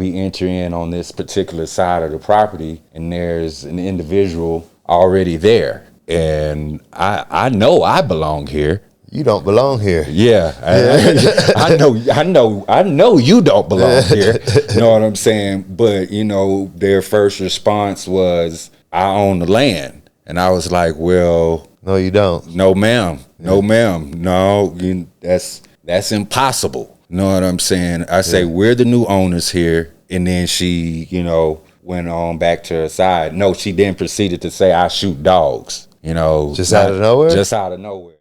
we enter in on this particular side of the property, and there's an individual already there. And I know I belong here. You don't belong here. Yeah, I know you don't belong here. You know what I'm saying? But, you know, their first response was, I own the land. And I was like, well, No, you don't. no, ma'am. No, ma'am. No, that's impossible. You know what I'm saying? I say, we're the new owners here. And then she, you know, went on back to her side. No, she then proceeded to say, I shoot dogs. You know, Just out of nowhere? Just out of nowhere.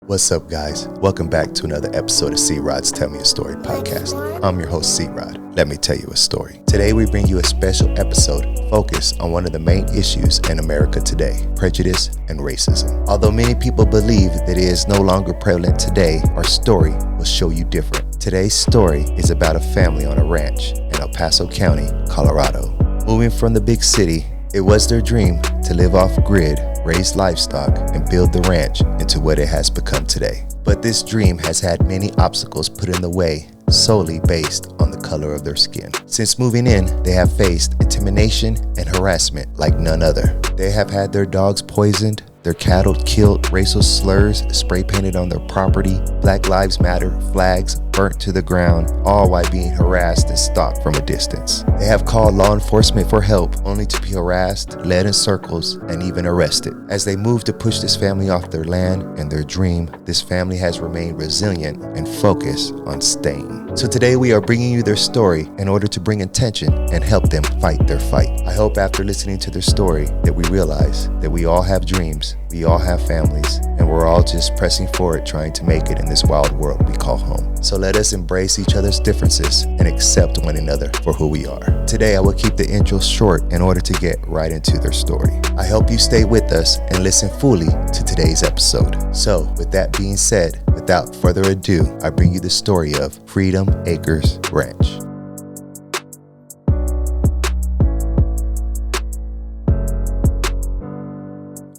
What's up, guys? Welcome back to another episode of C-Rod's Tell Me a Story podcast. I'm your host, C-Rod. Let me tell you a story. Today, we bring you a special episode focused on one of the main issues in America today, prejudice and racism. Although many people believe that it is no longer prevalent today, our story will show you different. Today's story is about a family on a ranch in El Paso County, Colorado. Moving from the big city, it was their dream to live off-grid, raise livestock, and build the ranch into what it has become today. But this dream has had many obstacles put in the way, solely based on the color of their skin. Since moving in, they have faced intimidation and harassment like none other. They have had their dogs poisoned, their cattle killed, racial slurs spray painted on their property, Black Lives Matter flags burnt to the ground, all while being harassed and stalked from a distance. They have called law enforcement for help, only to be harassed, led in circles, and even arrested. As they move to push this family off their land and their dream, this family has remained resilient and focused on staying. So today we are bringing you their story in order to bring attention and help them fight their fight. I hope after listening to their story that we realize that we all have dreams, we all have families, and we're all just pressing forward trying to make it in this wild world we call home. So let us embrace each other's differences and accept one another for who we are. Today I will keep the intro short in order to get right into their story. I hope you stay with us and listen fully to today's episode. So with that being said, without further ado, I bring you the story of Freedom Acres Ranch.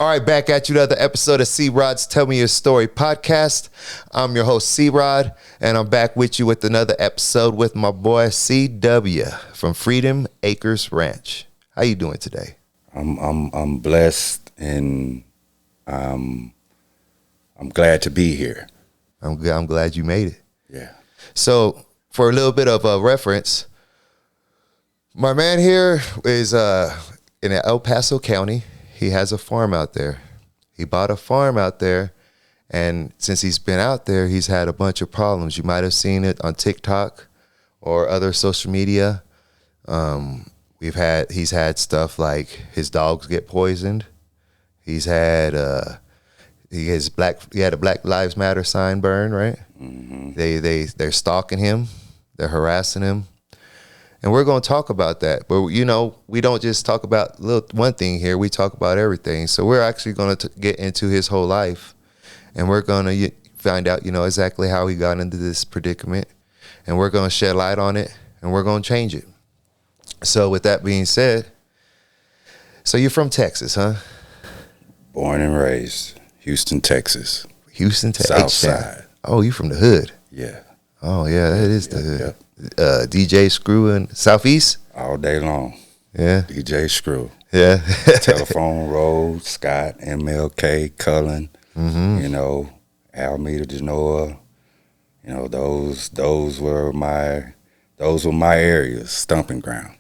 All right, back at you, another episode of C-Rod's Tell Me Your Story podcast. I'm your host, C-Rod, and I'm back with you with another episode with my boy CW from Freedom Acres Ranch. How you doing today? I'm blessed, and I'm glad to be here. I'm glad you made it. Yeah. So, for a little bit of a reference, my man here is in El Paso County. He has a farm out there. He bought a farm out there, and since he's been out there, he's had a bunch of problems. You might have seen it on TikTok or other social media. He's had stuff like his dogs get poisoned. He's had he had a Black Lives Matter sign burned, right? Mm-hmm. They're stalking him, they're harassing him. And we're going to talk about that. But, you know, we don't just talk about one thing here. We talk about everything. So we're actually going to get into his whole life. And we're going to find out, you know, exactly how he got into this predicament. And we're going to shed light on it. And we're going to change it. So with that being said, so you're from Texas, huh? Born and raised. Houston, Texas. Houston, Texas. Southside. Oh, you from the hood. Yeah. Oh, yeah, that is the hood. Yep. DJ Screw in Southeast? All day long. Yeah. DJ Screw. Yeah. Telephone Road, Scott, MLK, Cullen, you know, Alameda, Genoa. You know, those were my areas, stomping ground.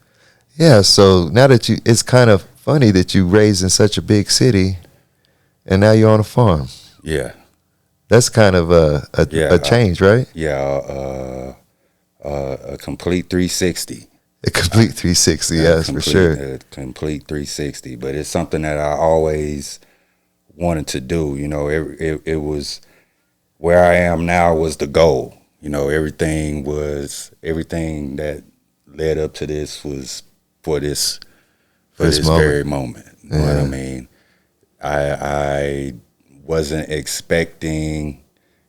Yeah, so now that it's kind of funny that you raised in such a big city and now you're on a farm. Yeah. That's kind of a change, right? Yeah, a complete 360. A complete 360, yes, for sure. A complete 360, but it's something that I always wanted to do. You know, it was where I am now was the goal. You know, everything that led up to this was for this very moment. You know what I mean? I wasn't expecting,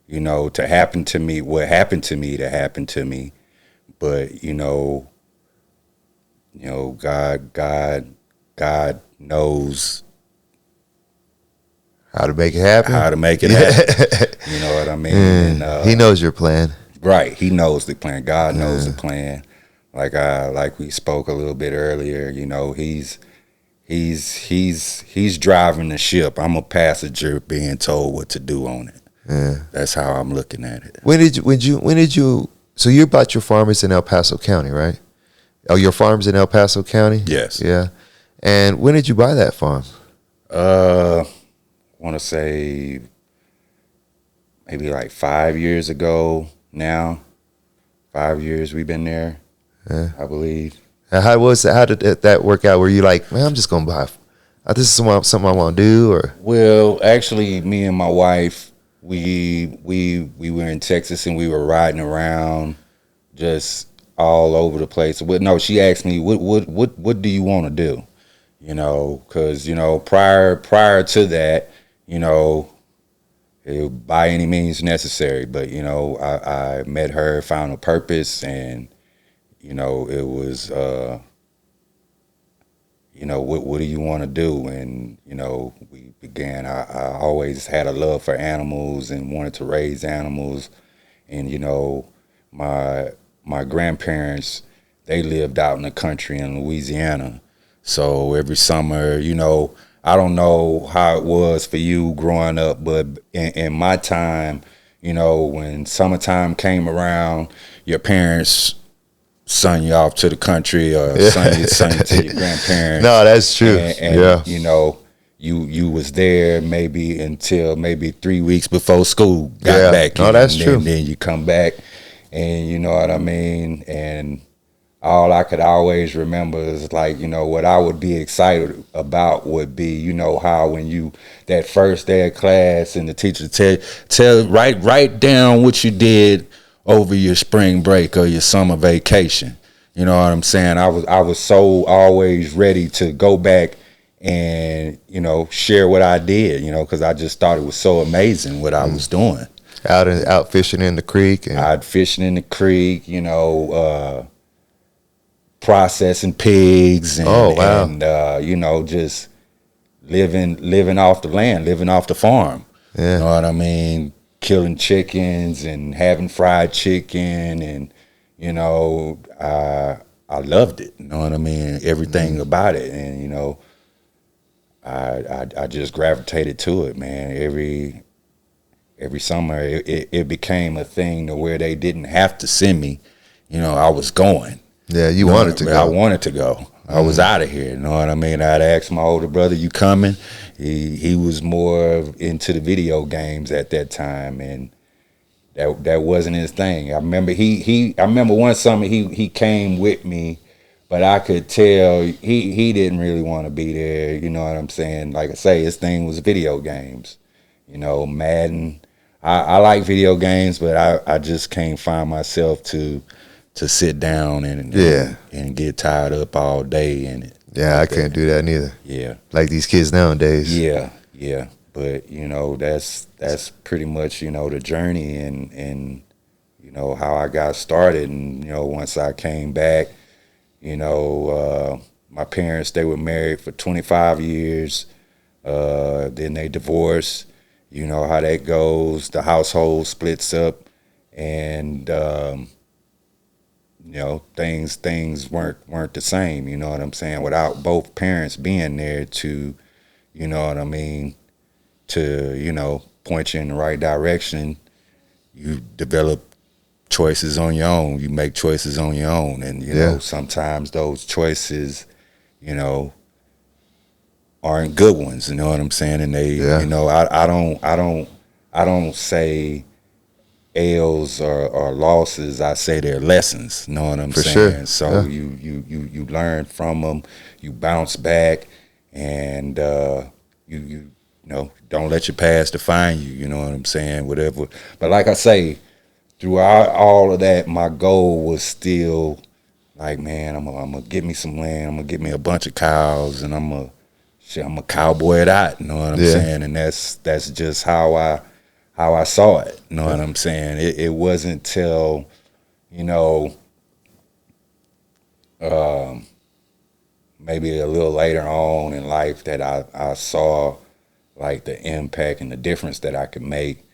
you know, to happen to me what happened to me to happen to me. But, you know, God knows How to make it happen. How to make it happen. You know what I mean? And, he knows your plan. Right. He knows the plan. God knows the plan. Like we spoke a little bit earlier, you know, he's driving the ship. I'm a passenger being told what to do on it. Yeah. That's how I'm looking at it. When did you so you bought your farm is in El Paso County, right? Oh, your farm's in El Paso County? Yes. Yeah. And when did you buy that farm? Want to say maybe like 5 years ago now. 5 years we've been there, I believe. How did that work out? Were you like, man, I'm just gonna buy? This is something I want to do, or? Well, actually, me and my wife, we were in Texas and we were riding around, just all over the place. But no, she asked me, what do you want to do? You know, because you know, prior to that, you know, by any means necessary. But you know, I met her, found a purpose, and you know, it was, you know, what do you want to do? And, you know, we began, I always had a love for animals and wanted to raise animals. And, you know, my grandparents, they lived out in the country in Louisiana. So every summer, you know, I don't know how it was for you growing up, but in my time, you know, when summertime came around, your parents send you off to the country or send you to your grandparents. No, that's true. And you know, you was there maybe until maybe 3 weeks before school got back. No, that's true. Then you come back, and you know what I mean. And all I could always remember is like, you know, what I would be excited about would be, you know, how when you that first day of class and the teacher write down what you did over your spring break or your summer vacation. You know what I'm saying? I was so always ready to go back and, you know, share what I did, you know, because I just thought it was so amazing what I was doing. Out fishing in the creek. I'd fishing in the creek, you know, processing pigs and, and you know, just living off the land, living off the farm. Yeah. You know what I mean? Killing chickens and having fried chicken, and you know, I loved it. You know what I mean? Everything about it, and you know, I just gravitated to it, man. Every summer, it became a thing to where they didn't have to send me. You know, I was going. Yeah, you wanted to go. I wanted to go. I was out of here. You know what I mean? I'd ask my older brother, "You coming?" He was more into the video games at that time, and that wasn't his thing. I remember I remember one summer he came with me, but I could tell he didn't really want to be there. You know what I'm saying? Like I say, his thing was video games. You know, Madden. I like video games, but I just can't find myself to sit down and get tied up all day in it. Yeah, I can't do that neither. Yeah. Like these kids nowadays. Yeah. But, you know, that's pretty much, you know, the journey and you know, how I got started. And, you know, once I came back, you know, my parents, they were married for 25 years. Then they divorced. You know how that goes. The household splits up, and you know, things weren't the same, you know what I'm saying, without both parents being there to, you know what I mean, to, you know, point you in the right direction. You develop choices on your own. You make choices on your own, and you know, sometimes those choices, you know, aren't good ones, you know what I'm saying? And they, you know, I don't say L's or losses. I say they're lessons. You know what I'm saying? Sure. So you learn from them, you bounce back, and you know, don't let your past define you. You know what I'm saying? Whatever. But like I say, throughout all of that, my goal was still like, man, I'm gonna get me some land. I'm gonna get me a bunch of cows, and I'm a cowboy it out. You know what I'm saying? And that's just how I saw it. You know what I'm saying? It wasn't till, you know, maybe a little later on in life that I saw, like the impact and the difference that I could make,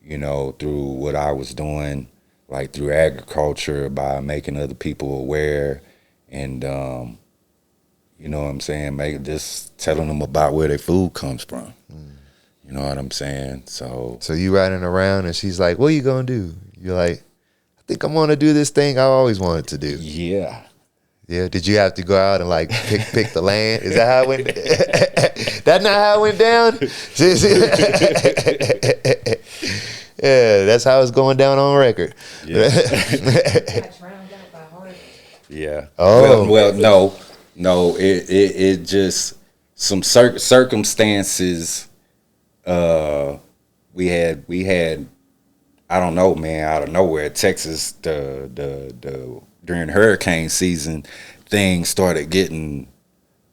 you know, through what I was doing, like through agriculture, by making other people aware, and you know what I'm saying, just telling them about where their food comes from. You know what I'm saying? So you riding around and she's like, "What are you gonna do?" You're like, "I think I'm gonna do this thing I always wanted to do." yeah. Yeah. Did you have to go out and like pick the land? Is that how it went? That's not how it went down. Yeah, that's how it's going down on record. Yeah. Yeah. Oh. Well, no. It just some circumstances. We had. I don't know, man. Out of nowhere, Texas, the during hurricane season, things started getting.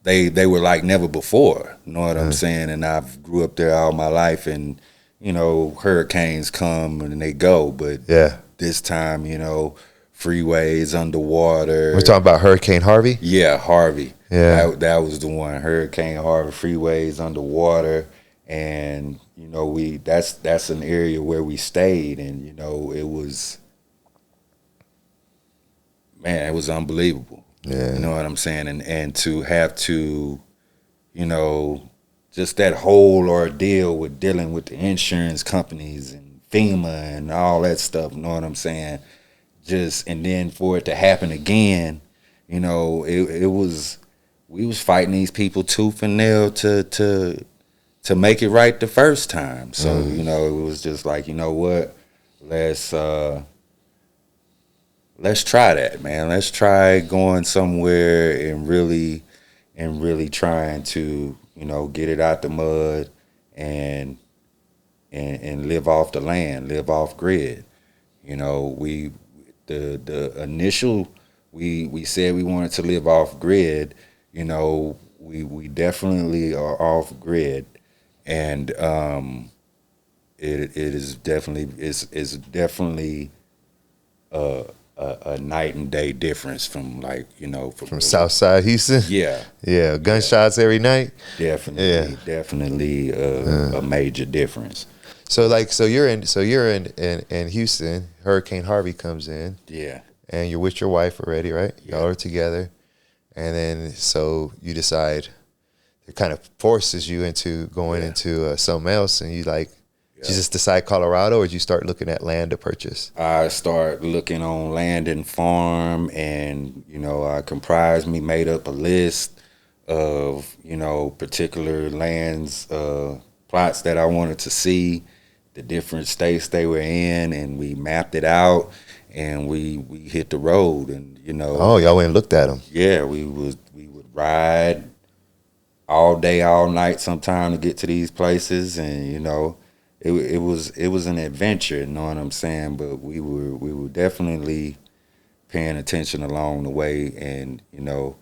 They were like never before. You know what I'm saying? And I've grew up there all my life, and you know, hurricanes come and they go, but Yeah. this time, you know, freeways underwater. We're talking about Hurricane Harvey? Yeah, Harvey. Yeah. That was the one. Hurricane Harvey, freeways underwater, and you know, that's an area where we stayed, and you know, it was unbelievable. Yeah. You know what I'm saying? And to have to, you know, just that whole ordeal with dealing with the insurance companies and FEMA and all that stuff, you know what I'm saying? And then for it to happen again, you know, we was fighting these people tooth and nail to make it right the first time. So, you know, it was just like, you know what, let's try that, man. Let's try going somewhere and really trying to, you know, get it out the mud and live off the land, live off grid. You know, the initial we said we wanted to live off grid. You know, we definitely are off grid, and it is definitely a night and day difference from, like, you know, From Southside Houston? Yeah. Yeah, gunshots every night? Definitely a major difference. So you're in Houston, Hurricane Harvey comes in. Yeah. And you're with your wife already, right? Yeah. Y'all are together. And then so you decide, it kind of forces you into going into something else, and you like, you just decide Colorado, or did you start looking at land to purchase? I start looking on land and farm, and, you know, made up a list of, you know, particular lands, plots that I wanted to see, the different states they were in, and we mapped it out, and we hit the road, and, you know. Oh, y'all went and looked at them. Yeah, we would ride all day, all night sometime to get to these places, and, you know, it was an adventure, you know what I'm saying? But we were definitely paying attention along the way, and, you know,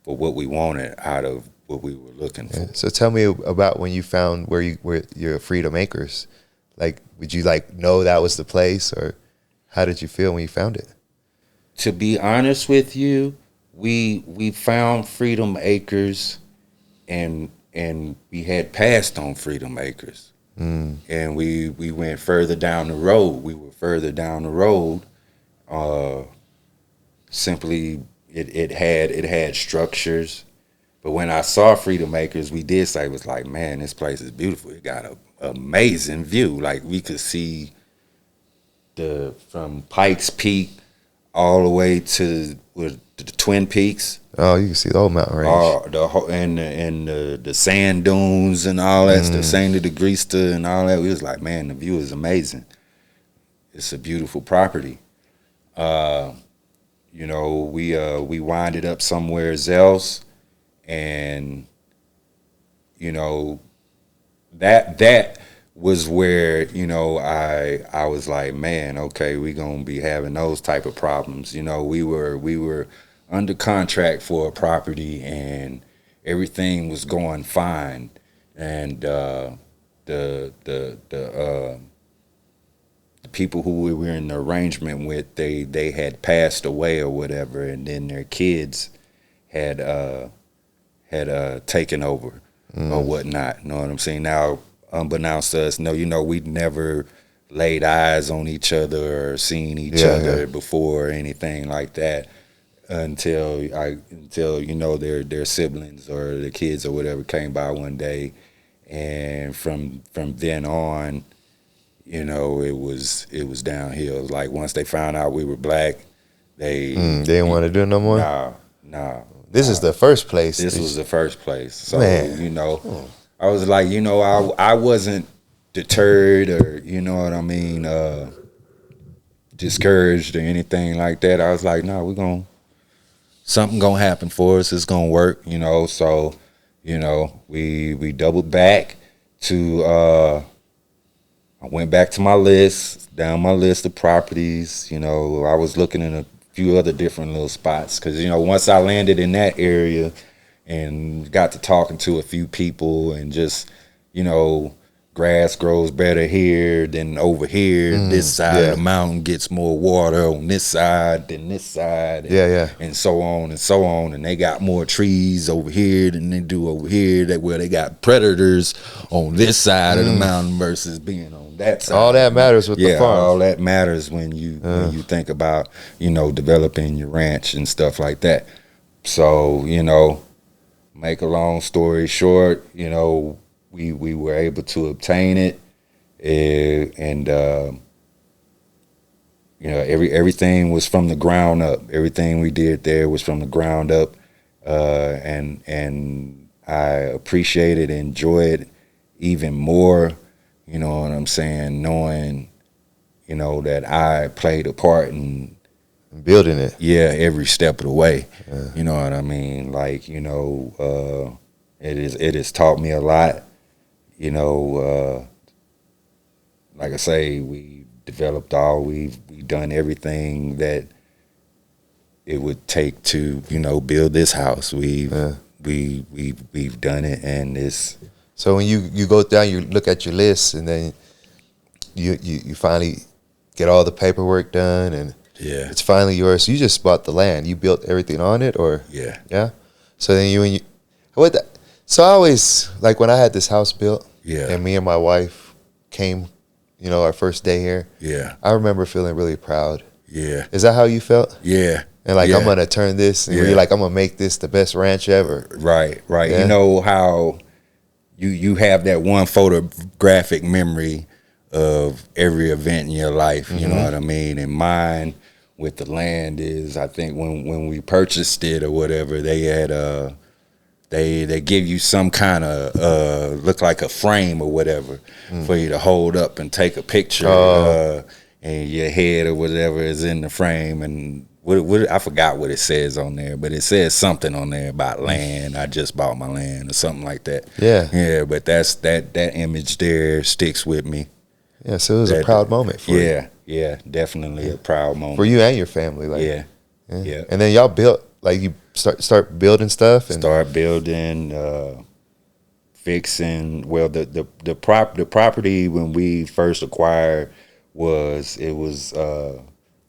for what we wanted out of what we were looking for. Yeah. So tell me about when you found where your Freedom Acres. Like, would you like know that was the place, or how did you feel when you found it? To be honest with you, we found Freedom Acres, and we had passed on Freedom Acres, and we went further down the road. We were further down the road. Simply, it had structures, but when I saw Freedom Acres, we did say, it was like, man, this place is beautiful. It got an amazing view. Like, we could see from Pikes Peak all the way to the Twin Peaks. Oh, you can see the whole mountain range. The sand dunes and all that, the Santa de Grista and all that. We was like, man, the view is amazing. It's a beautiful property. You know, we winded up somewhere else, and, you know, that was where, you know, I was like, man, okay, we gonna be having those type of problems. You know, we were under contract for a property, and everything was going fine, and the people who we were in the arrangement with, they had passed away or whatever, and then their kids had taken over. or whatnot. You know what I'm saying? Now, unbeknownst to us, we'd never laid eyes on each other or seen each other before or anything like that until their siblings or the kids or whatever came by one day, and from then on, it was downhill. Like once they found out we were black, they didn't want to do it no more. Nah. This is the first place. This was the first place. So Man. I was like, I wasn't deterred or discouraged or anything like that. I was like, no, something gonna happen for us. It's gonna work. So we doubled back to. I went back to my list, down my list of properties. I was looking in a few other different little spots because once I landed in that area and got to talking to a few people and just grass grows better here than over here. This side of the mountain gets more water on this side than this side. And so on and so on. And they got more trees over here than they do over here. They got predators on this side of the mountain versus being on that side. All that matters with the farm. All that matters when you think about, developing your ranch and stuff like that. So, make a long story short, we were able to obtain it, and everything was from the ground up. Everything we did there was from the ground up, and I appreciate it, enjoy it even more. You know what I'm saying? Knowing, that I played a part in building it. Yeah, every step of the way. You know what I mean? Like, it has taught me a lot. Like I say, we developed we've done everything that it would take to, build this house. We've done it, and it's. So when you go down, you look at your list, and then you finally get all the paperwork done, and it's finally yours. So you just bought the land. You built everything on it, or yeah. So then so I always, like, when I had this house built, and me and my wife came, our first day here. I remember feeling really proud. Is that how you felt? And like, I'm gonna turn this, and you're like, I'm gonna make this the best ranch ever. Right. Yeah. You know how you have that one photographic memory of every event in your life. You know what I mean? And mine with the land is, I think when we purchased it or whatever, they had they give you some kind of look like a frame or whatever for you to hold up and take a picture, and your head or whatever is in the frame, and what I forgot what it says on there, but it says something on there about land. I just bought my land or something like that. Yeah. But that image there sticks with me. Yeah. So it was a proud moment for you. Yeah, definitely a proud moment for you and your family. Like, yeah. And then y'all built, like, you start building stuff and start building, fixing. Well, the property when we first acquired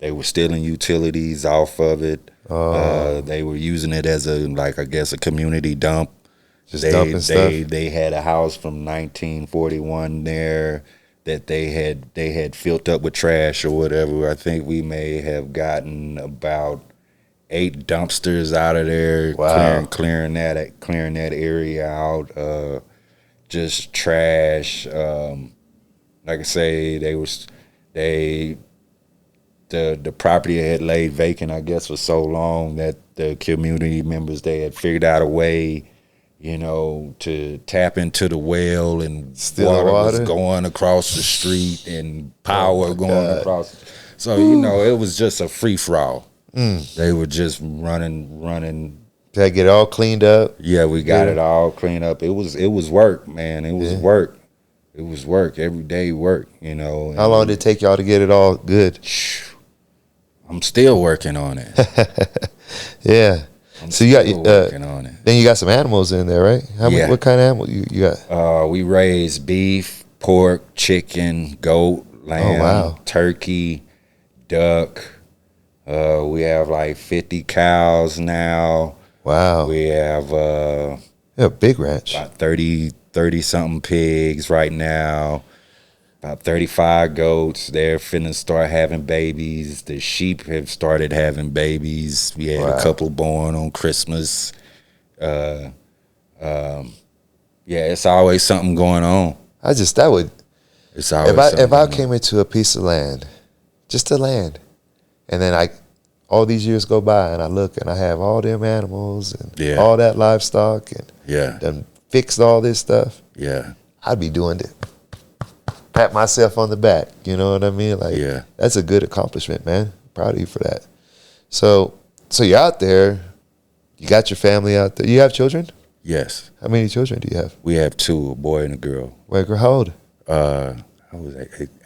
they were stealing utilities off of it. They were using it as a community dump. Just dumping stuff. They had a house from 1941 there that they had filled up with trash or whatever. I think we may have gotten about 8 dumpsters out of there. Wow. clearing that area out. Just trash. Like I say, the property had laid vacant, I guess, for so long that the community members, they had figured out a way, to tap into the well, and water was going across the street and power going across. So, it was just a free for all. They were just running. Did I get it all cleaned up? Yeah, we got it all cleaned up. It was work, man. It was work. It was work, everyday work, How long did it take y'all to get it all good? I'm still working on it. Yeah. So you got working on it. Then you got some animals in there, right? What kind of animal you got? We raise beef, pork, chicken, goat, lamb, turkey, duck. We have like 50 cows now. Wow. We have Yeah, big ranch. About 30 something pigs right now. About 35 goats. They're finna start having babies. The sheep have started having babies. We had a couple born on Christmas. Yeah, it's always something going on. It's always if I came into a piece of land, just a land, and then all these years go by and I look and I have all them animals and all that livestock and done fixed all this stuff. Yeah. I'd be doing it. Pat myself on the back. You know what I mean? Like, that's a good accomplishment, man. Proud of you for that. So you're out there. You got your family out there. You have children? Yes. How many children do you have? We have 2, a boy and a girl. Wait, how old? I was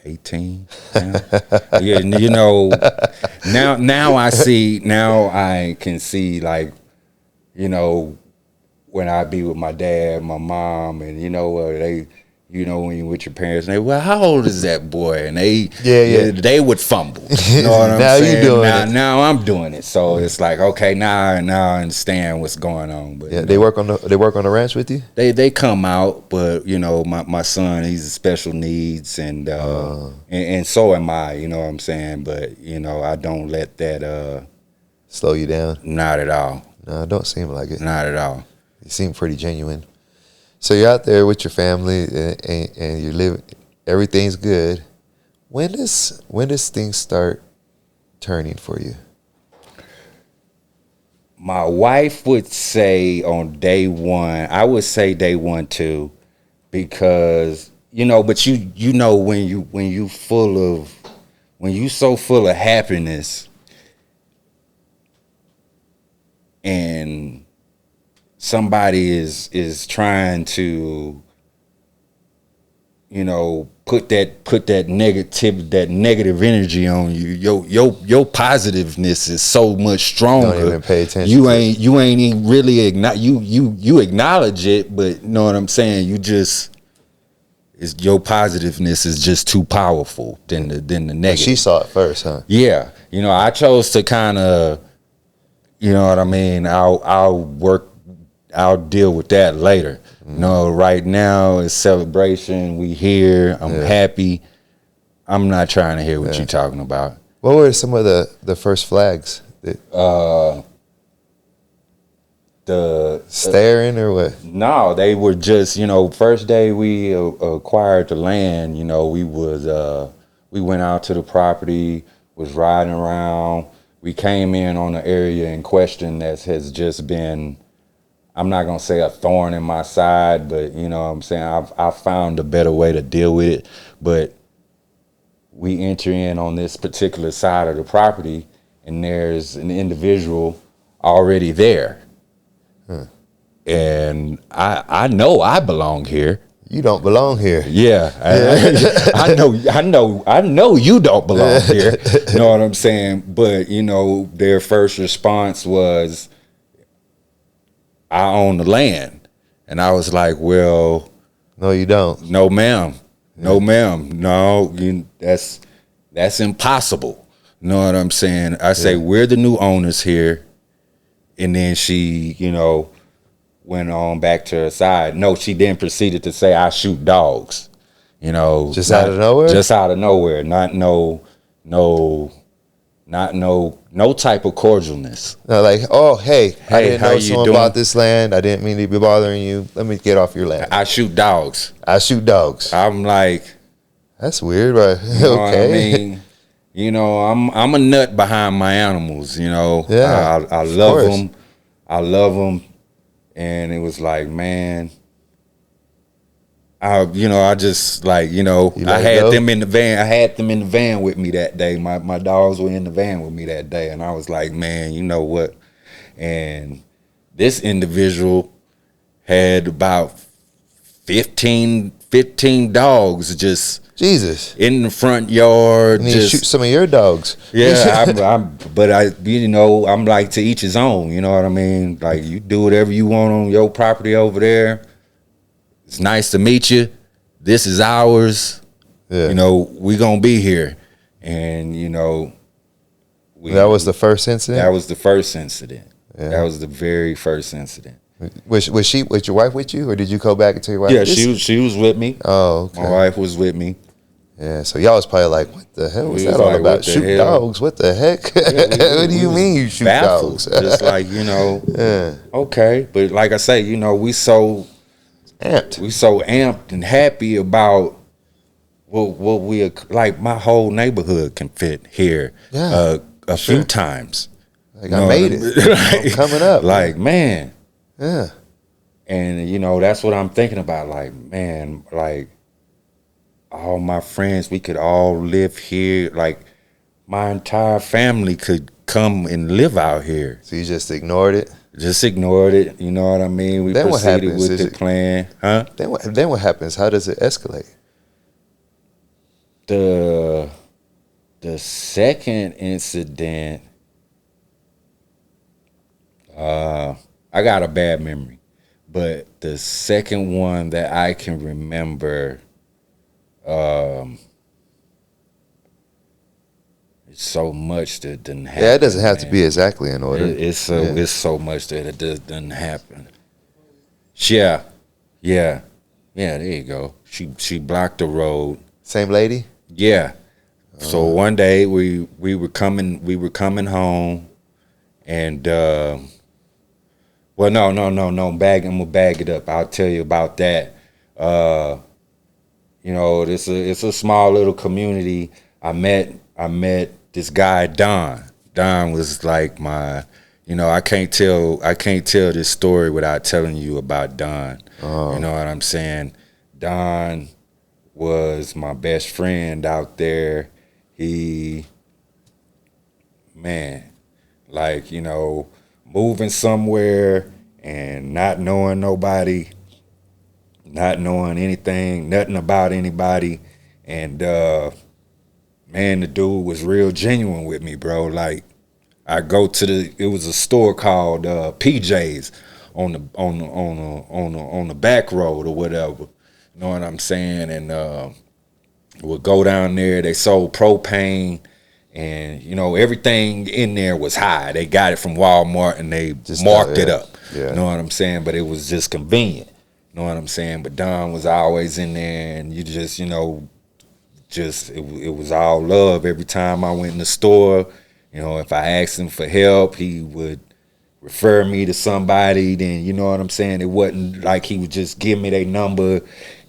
18. Yeah, you know, now I can see, like, you know, when I be with my dad, my mom, and you know when you're with your parents, and they, well, how old is that boy? And they would fumble. You know what I'm now saying? You doing it. Now I'm doing it. So it's like, okay, now I understand what's going on. But they work on the ranch with you. They come out, but you know, my son, he's special needs, and so am I. You know what I'm saying? But you know, I don't let that slow you down. Not at all. No, it don't seem like it. Not at all. You seem pretty genuine. So you're out there with your family and you're living. Everything's good. When does things start turning for you? My wife would say on day one. I would say day 1 too, because you know. But you know when you so full of happiness and somebody is trying to, you know, put that negative energy on you. Your positiveness is so much stronger. Don't even pay attention. You ain't even really you acknowledge it, but you know what I'm saying. Your positiveness is just too powerful than the negative. She saw it first, huh? Yeah, you know, I chose to kind of, you know what I mean. I'll deal with that later. No, right now it's celebration. We here. I'm happy. I'm not trying to hear what you're talking about. What were some of the first flags? The staring or what? No, they were just, you know, first day we acquired the land. You know, we went out to the property, was riding around. We came in on the area in question that has just been, I'm not going to say a thorn in my side, but you know what I'm saying? I found a better way to deal with it. But we enter in on this particular side of the property and there's an individual already there. And I know I belong here. You don't belong here. Yeah. I know you don't belong here. You know what I'm saying? But, you know, their first response was, I own the land. And I was like, well, no, you don't. No, ma'am. No, ma'am. No, that's impossible. You know what I'm saying? I say, we're the new owners here. And then she, you know, went on back to her side. No, she then proceeded to say, I shoot dogs. You know. Just out of nowhere? Just out of nowhere. Not no type of cordialness. No, like, oh, hey, I didn't know someone doing? bought this land. I didn't mean to be bothering you. Let me get off your land. I shoot dogs. I'm like, that's weird, right? You know what I mean? You know, I'm a nut behind my animals, you know. Yeah, I love them. I love them. And it was like, man, I just like, you know, I had them in the van. I had them in the van with me that day. My dogs were in the van with me that day. And I was like, man, you know what? And this individual had about 15 dogs just Jesus in the front yard. And just shoot some of your dogs. Yeah, I'm like, to each his own. You know what I mean? Like, you do whatever you want on your property over there. It's nice to meet you. This is ours. Yeah. You know, we gonna be here. And you know, that was the first incident. That was the first incident. Yeah. That was the very first incident. Was your wife with you, or did you go back and tell your wife? Yeah, she was with me. Oh, okay. My wife was with me. Yeah, so y'all was probably like, what the hell was We that was all like, about? what the Shoot hell? dogs? What the heck? Yeah, What do you was mean you shoot baffled. dogs? Just like, you know, Yeah. okay. But like I say, you know, we so amped and happy about what we, like, my whole neighborhood can fit here a few times. Like, I made it. Like, I'm coming up. Like, man. Yeah. And, you know, that's what I'm thinking about. Like, man, like, all my friends, we could all live here. Like, my entire family could come and live out here. So you just ignored it? Just ignored it. You know what I mean? We Then proceeded with the plan. Huh? Then what happens? How does it escalate? The second incident, I got a bad memory. But the second one that I can remember, it's so much that didn't happen. Yeah, it doesn't have man. to be exactly in order. It's so much that it just doesn't happen. Yeah. There you go. She blocked the road. Same lady? Yeah. So one day we were coming home, and well, no. I'm gonna bag it up. I'll tell you about that. You know, it's a small little community. I met this guy Don. Don was like my, you know, I can't tell this story without telling you about Don. You know what I'm saying? Don was my best friend out there. He, man, like, you know, moving somewhere and not knowing nobody, not knowing anything, nothing about anybody. And, man, the dude was real genuine with me, bro. Like, I go to it was a store called PJ's on the back road or whatever. You know what I'm saying? And we'll go down there. They sold propane, and, you know, everything in there was high. They got it from Walmart, and they just marked it up. Yeah. You know what I'm saying? But it was just convenient. You know what I'm saying? But Don was always in there, and you just, you know, it was all love. Every time I went in the store, you know, if I asked him for help, he would refer me to somebody. Then, you know what I'm saying? It wasn't like he would just give me their number.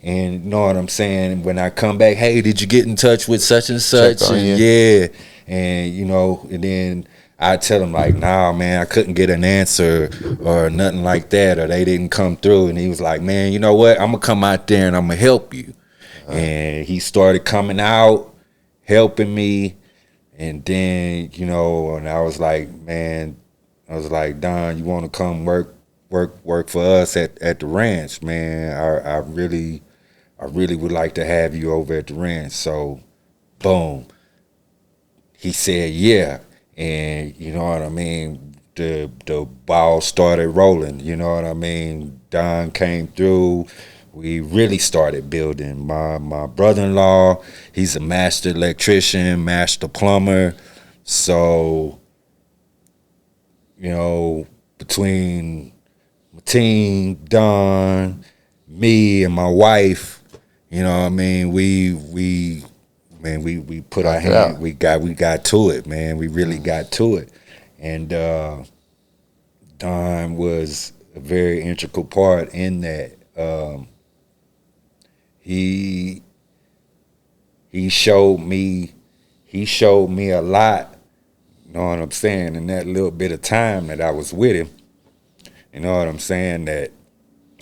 And, you know what I'm saying? When I come back, hey, did you get in touch with such and such? And yeah. And, you know, and then I tell him, like, nah, man, I couldn't get an answer or nothing like that, or they didn't come through. And he was like, man, you know what? I'm going to come out there and I'm going to help you. And he started coming out, helping me. And then, you know, and I was like, man, Don, you want to come work for us at the ranch, man? I really would like to have you over at the ranch. So, boom. He said, yeah. And, you know what I mean? The ball started rolling, you know what I mean? Don came through. We really started building. My brother-in-law, he's a master electrician, master plumber. So, you know, between Mateen, Don, me, and my wife, you know what I mean, we put our hand, we got to it, man. We really got to it. And Don was a very integral part in that. He showed me a lot, you know what I'm saying, in that little bit of time that I was with him. You know what I'm saying, that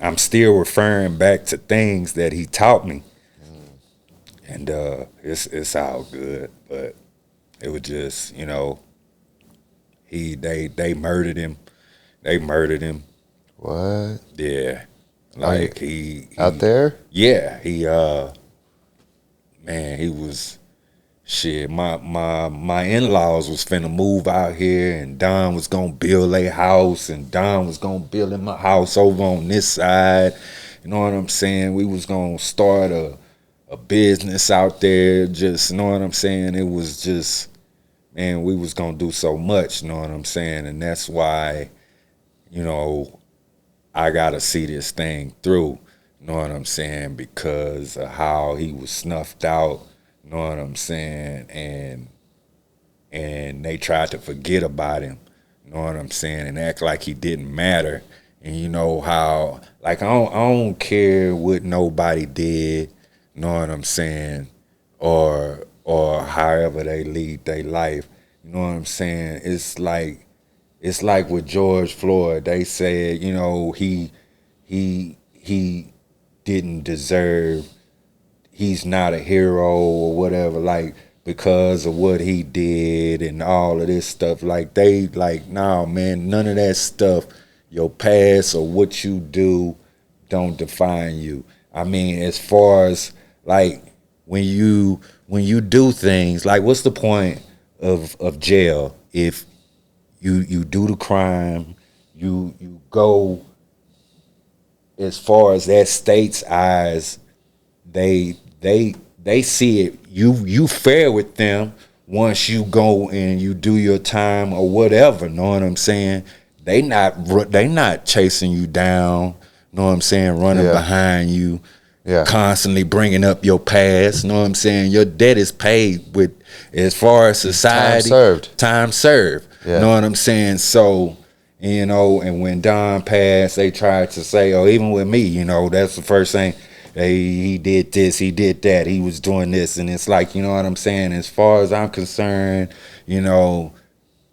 I'm still referring back to things that he taught me. And it's all good, but it was just, you know, they murdered him. They murdered him. What? Yeah. Like he out there? Yeah, man, he was shit. My in-laws was finna move out here, and Don was gonna build a house, and Don was gonna build him a house over on this side. You know what I'm saying? We was gonna start a business out there. Just, you know what I'm saying? It was just, man, we was gonna do so much. You know what I'm saying? And that's why, you know, I gotta see this thing through. You know what I'm saying? Because of how he was snuffed out. You know what I'm saying? And they tried to forget about him. You know what I'm saying? And act like he didn't matter. And you know how, like, I don't care what nobody did. You know what I'm saying? Or however they lead their life. You know what I'm saying? It's like with George Floyd. They said, you know, he didn't deserve. He's not a hero or whatever. Like, because of what he did and all of this stuff. Like, they like, nah, man, none of that stuff. Your past or what you do don't define you. I mean, as far as like when you do things, like, what's the point of jail if you do the crime, you go, as far as that state's eyes, they see it, you fair with them once you go and you do your time or whatever. Know what I'm saying? They not chasing you down. Know what I'm saying? Running behind you. Yeah. Constantly bringing up your past. Know what I'm saying? Your debt is paid with, as far as society. Time served. Yeah. Know what I'm saying? So, you know, and when Don passed, they tried to say, or even with me, you know, that's the first thing. He did this, he did that, he was doing this. And it's like, you know what I'm saying? As far as I'm concerned, you know,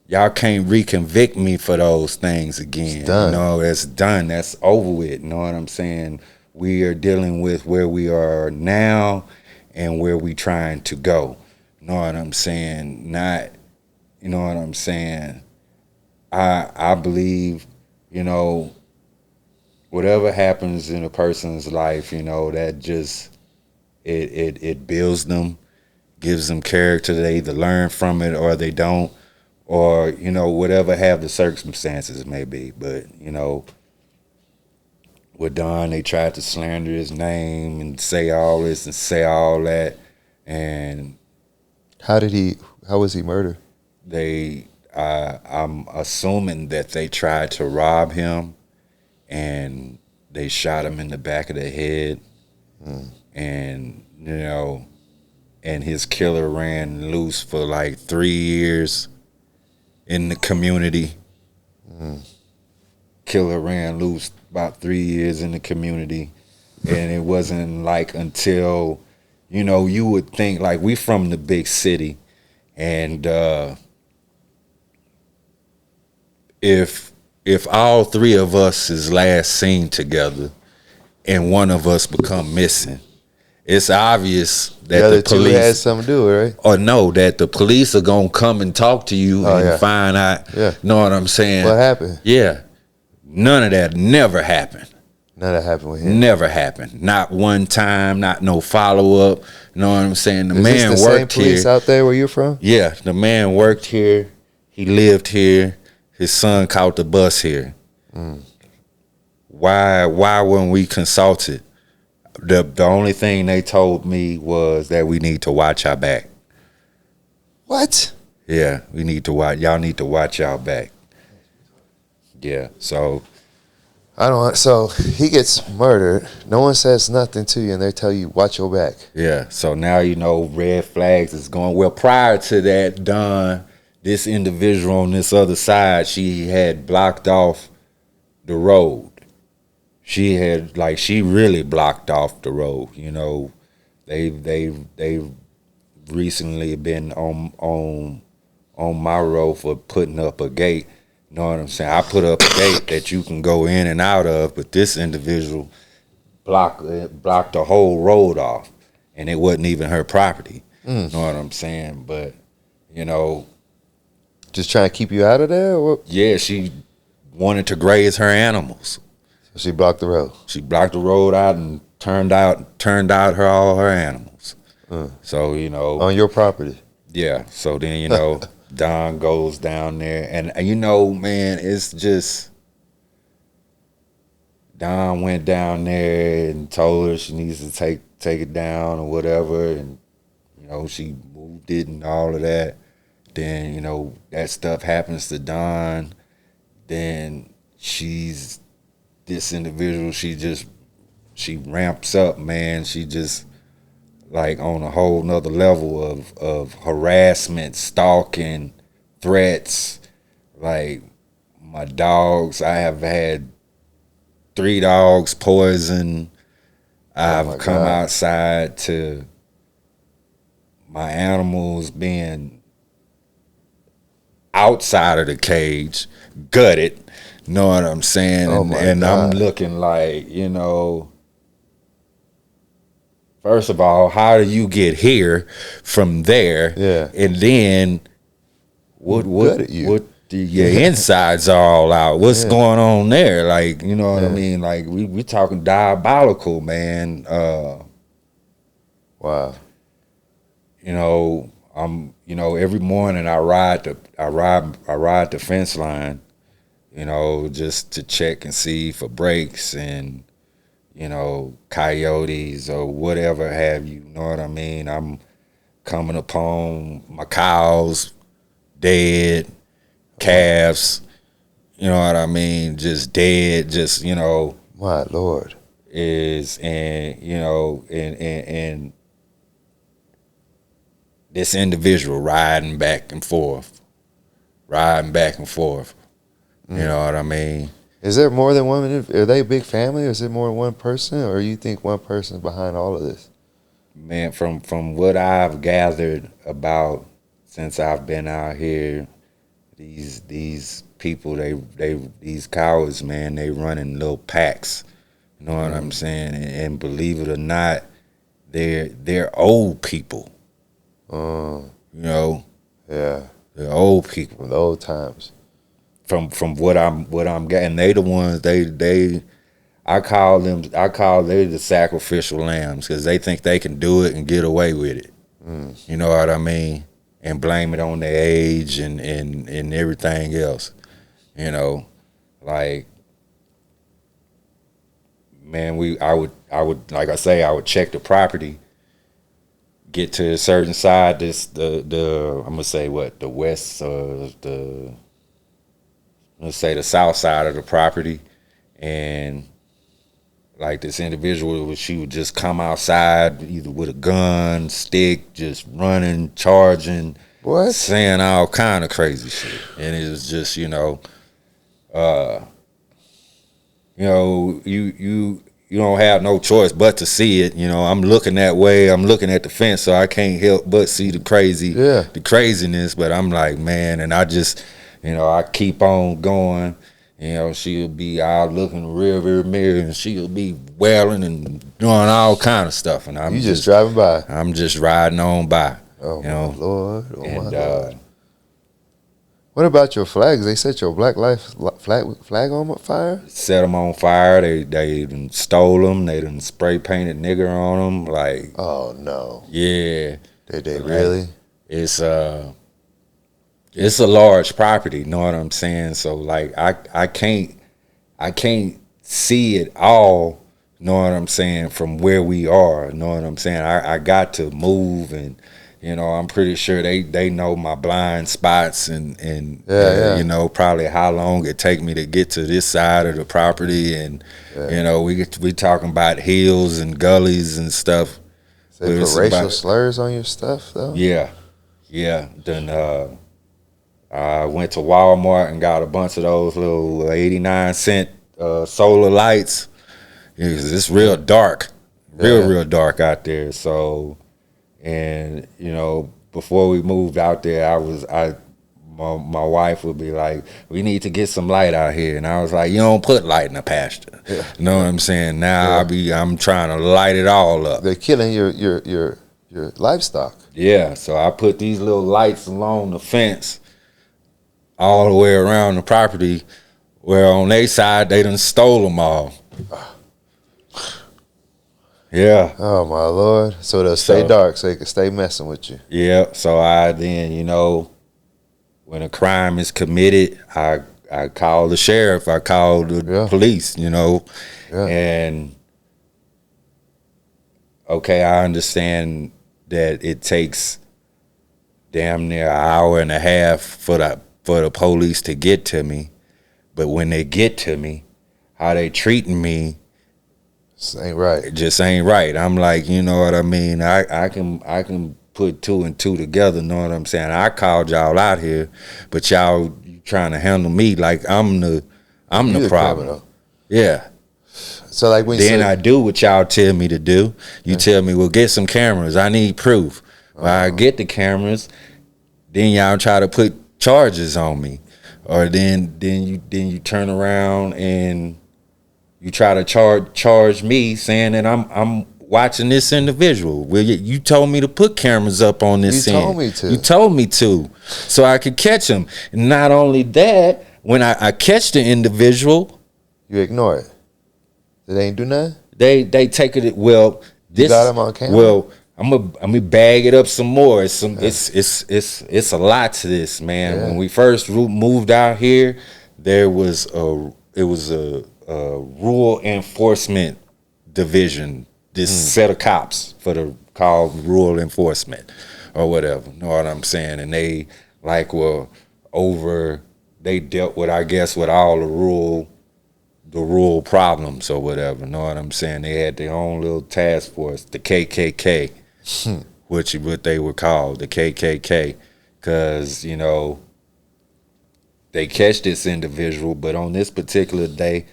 y'all can't reconvict me for those things again. It's done. You know, it's done. That's over with. You know what I'm saying? We are dealing with where we are now and where we trying to go. You know what I'm saying? Not, you know what I'm saying? I believe, you know, whatever happens in a person's life, you know, that just it builds them, gives them character. They either learn from it or they don't. Or, you know, whatever have the circumstances may be. But, you know, with Don, they tried to slander his name and say all this and say all that. And how was he murdered? I'm assuming that they tried to rob him and they shot him in the back of the head. And, you know, and his killer ran loose for like 3 years in the community. Killer ran loose about 3 years in the community. And it wasn't like until, you know, you would think, like, we from the big city, and if all three of us is last seen together and one of us become missing, it's obvious that the police two had something to do with it, right? Or no, that the police are gonna come and talk to you and find out. Yeah. Know what I'm saying? What happened? Yeah. None of that never happened. None of that happened with him. Never happened. Not one time. Not no follow up. You know what I'm saying? The Is man this the worked same police here. Out there where you're from? Yeah, the man worked here. He lived here. His son caught the bus here. Why weren't we consulted? The only thing they told me was that we need to watch our back. What? Yeah, we need to watch. Y'all need to watch y'all back. Yeah, so So he gets murdered. No one says nothing to you, and they tell you watch your back. Yeah, so now you know red flags is going. Well, prior to that, Don, this individual on this other side, she had blocked off the road. She had she really blocked off the road. You know, they recently been on my road for putting up a gate. You know what I'm saying? I put up a gate that you can go in and out of, but this individual blocked the whole road off, and it wasn't even her property. You know what I'm saying? But, you know, just trying to keep you out of there? Or what? Yeah, she wanted to graze her animals. So she blocked the road. She blocked the road out and turned out all her animals. So, you know, on your property. Yeah. So then, you know, Don goes down there, and you know, man, it's just Don went down there and told her she needs to take it down or whatever, and you know, she moved it and all of that. Then, you know, that stuff happens to Don. Then she's this individual, she ramps up, man. She just like on a whole nother level of harassment, stalking, threats. Like my dogs, I have had 3 dogs poisoned. I've come outside to my animals being outside of the cage, gutted. Know what I'm saying? And I'm looking like, you know, first of all, how do you get here from there? Yeah. And then what your insides are all out. What's going on there? Like, you know what I mean? Like we talking diabolical, man. Wow. You know, every morning I ride the fence line, you know, just to check and see for breaks and, you know, coyotes or whatever have you. You know what I mean? I'm coming upon my cows dead, calves, you know what I mean, just dead, just, you know. My Lord. And this individual riding back and forth. You know what I mean? Is there more than one? Are they a big family, or is it more than one person, or you think one person's behind all of this? Man, from what I've gathered about since I've been out here, these people, these cowards, man, they run in little packs. You know what I'm saying? And believe it or not, they're old people. You know? Yeah. They're old people. From the old times. From what I'm getting, they the ones I call they the sacrificial lambs, because they think they can do it and get away with it. You know what I mean? And blame it on their age and everything else. You know, like, man, I would like I say, I would check the property, get to a certain side, I'm gonna say what, the west or let's say the south side of the property, and like this individual, she would just come outside either with a gun, stick, just running, charging, saying all kind of crazy shit. And it was just, you know, you don't have no choice but to see it. You know, I'm looking that way, I'm looking at the fence, so I can't help but see the craziness. But I'm like, man, and I just, you know, I keep on going. You know, she'll be out looking in the rear mirror, and she'll be wailing and doing all kind of stuff. And I'm just driving by. I'm just riding on by. Oh, you know? My Lord. Oh, and, my Lord. What about your flags? They set your Black Lives flag on fire? Set them on fire. They done stole them. They done spray painted nigger on them. Like, oh, no. Yeah. Did they really? It's a large property, you know what I'm saying? So like I can't see it all, you know what I'm saying, from where we are, you know what I'm saying? I got to move, and you know, I'm pretty sure they know my blind spots and you know, probably how long it take me to get to this side of the property, and you know, we talking about hills and gullies and stuff. They put racial slurs on your stuff though? Yeah. Then I went to Walmart and got a bunch of those little 89-cent solar lights. It's real dark, real dark out there. So, and you know, before we moved out there, my wife would be like, "We need to get some light out here," and I was like, "You don't put light in a pasture." Yeah. You know what I'm saying? Now I'm trying to light it all up. They're killing your livestock. Yeah, so I put these little lights along the fence all the way around the property, where on their side they done stole them all. Yeah. Oh my Lord. So they'll stay dark so they can stay messing with you. Yeah. So I then, you know, when a crime is committed, I call the sheriff, I call the police, you know. Yeah. And okay, I understand that it takes damn near an hour and a half for the police to get to me, but when they get to me, how they treating me, this ain't right. it just ain't right. I'm like, you know what I mean? I can put two and two together, know what I'm saying? I called y'all out here, but y'all trying to handle me like I'm the problem. Criminal. Yeah. So like when then I do what y'all tell me to do. You tell me, well, get some cameras. I need proof. Well, I get the cameras. Then y'all try to put charges on me, or then you turn around and you try to charge me, saying that I'm watching this individual. Well, you told me to put cameras up on this scene. You told me to, so I could catch him. And not only that, when I catch the individual, you ignore it. They ain't do nothing. They take it. Well, this you got him on camera. Well, I'm gonna bag it up some more. It's a lot to this, man. Yeah. When we first moved out here, it was a rural enforcement division. This set of cops called rural enforcement or whatever. Know what I'm saying? And they they dealt with, I guess, with all the rural problems or whatever. Know what I'm saying? They had their own little task force, the KKK. What they were called, the KKK, because you know they catch this individual, but on this particular day,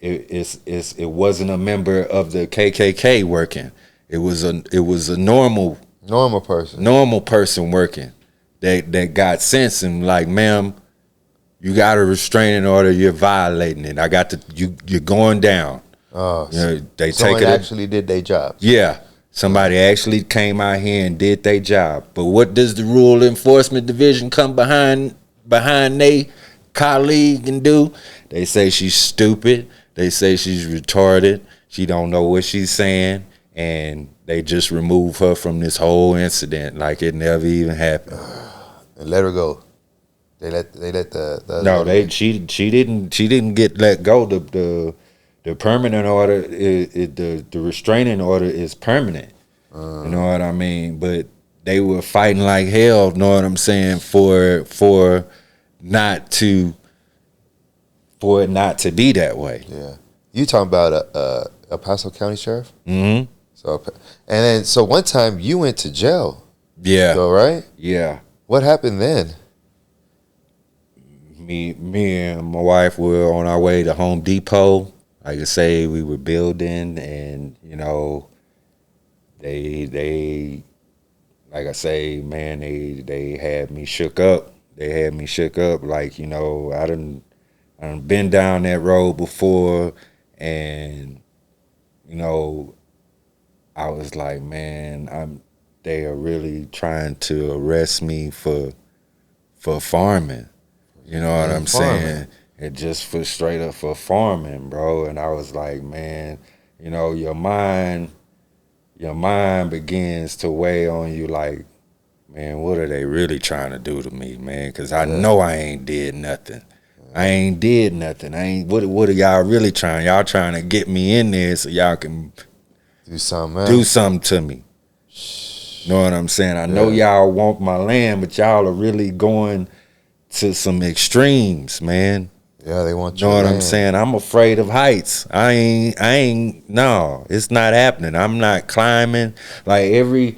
it wasn't a member of the KKK working. It was a normal person working. That got sense and like, ma'am, you got a restraining order. You're violating it. You're going down. Oh, you know, someone actually did their job. Yeah. Somebody actually came out here and did their job. But what does the rural enforcement division come behind their colleague and do? They say she's stupid. They say she's retarded. She don't know what she's saying. And they just remove her from this whole incident like it never even happened. And let her go. They let the no, she didn't get let go. The permanent order, the restraining order is permanent. You know what I mean? But they were fighting like hell. Know what I'm saying? For it not to be that way. Yeah, you talking about a Paso County sheriff? Mm-hmm. So one time you went to jail. Yeah. So right? Yeah. What happened then? Me and my wife were on our way to Home Depot. Like I say, we were building, and you know, they like I say, man, they had me shook up. They had me shook up. Like, you know, I done been down that road before, and you know, I was like, man, they are really trying to arrest me for farming. You know what I'm saying? It just for straight up for farming, bro. And I was like, man, you know, your mind begins to weigh on you like, man, what are they really trying to do to me, man? Because I know I ain't did nothing. I ain't did nothing. What are y'all really trying? Y'all trying to get me in there so y'all can do something to me. Know what I'm saying? I know y'all want my land, but y'all are really going to some extremes, man. Yeah, they want you. Know what I'm saying? I'm afraid of heights. I ain't. No, it's not happening. I'm not climbing. Like every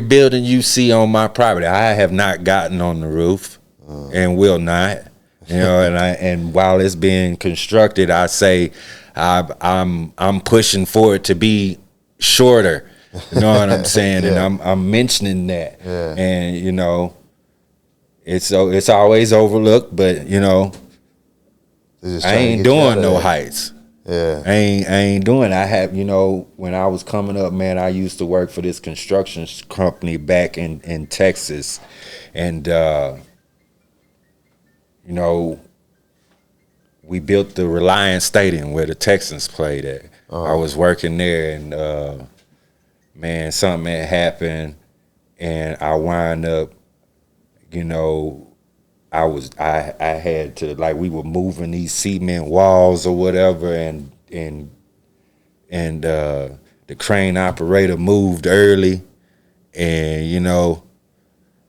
building you see on my property, I have not gotten on the roof and will not. You know, and while it's being constructed, I say I'm pushing for it to be shorter. You know what I'm saying? Yeah. And I'm mentioning that. Yeah. And you know, it's always overlooked, but you know, I ain't doing no heights. Yeah. I ain't doing. I have, you know, when I was coming up, man, I used to work for this construction company back in Texas, and you know, we built the Reliance Stadium where the Texans played at. I was working there, and man, something had happened, and I wound up, you know, I had to, like, we were moving these cement walls or whatever, and the crane operator moved early, and you know,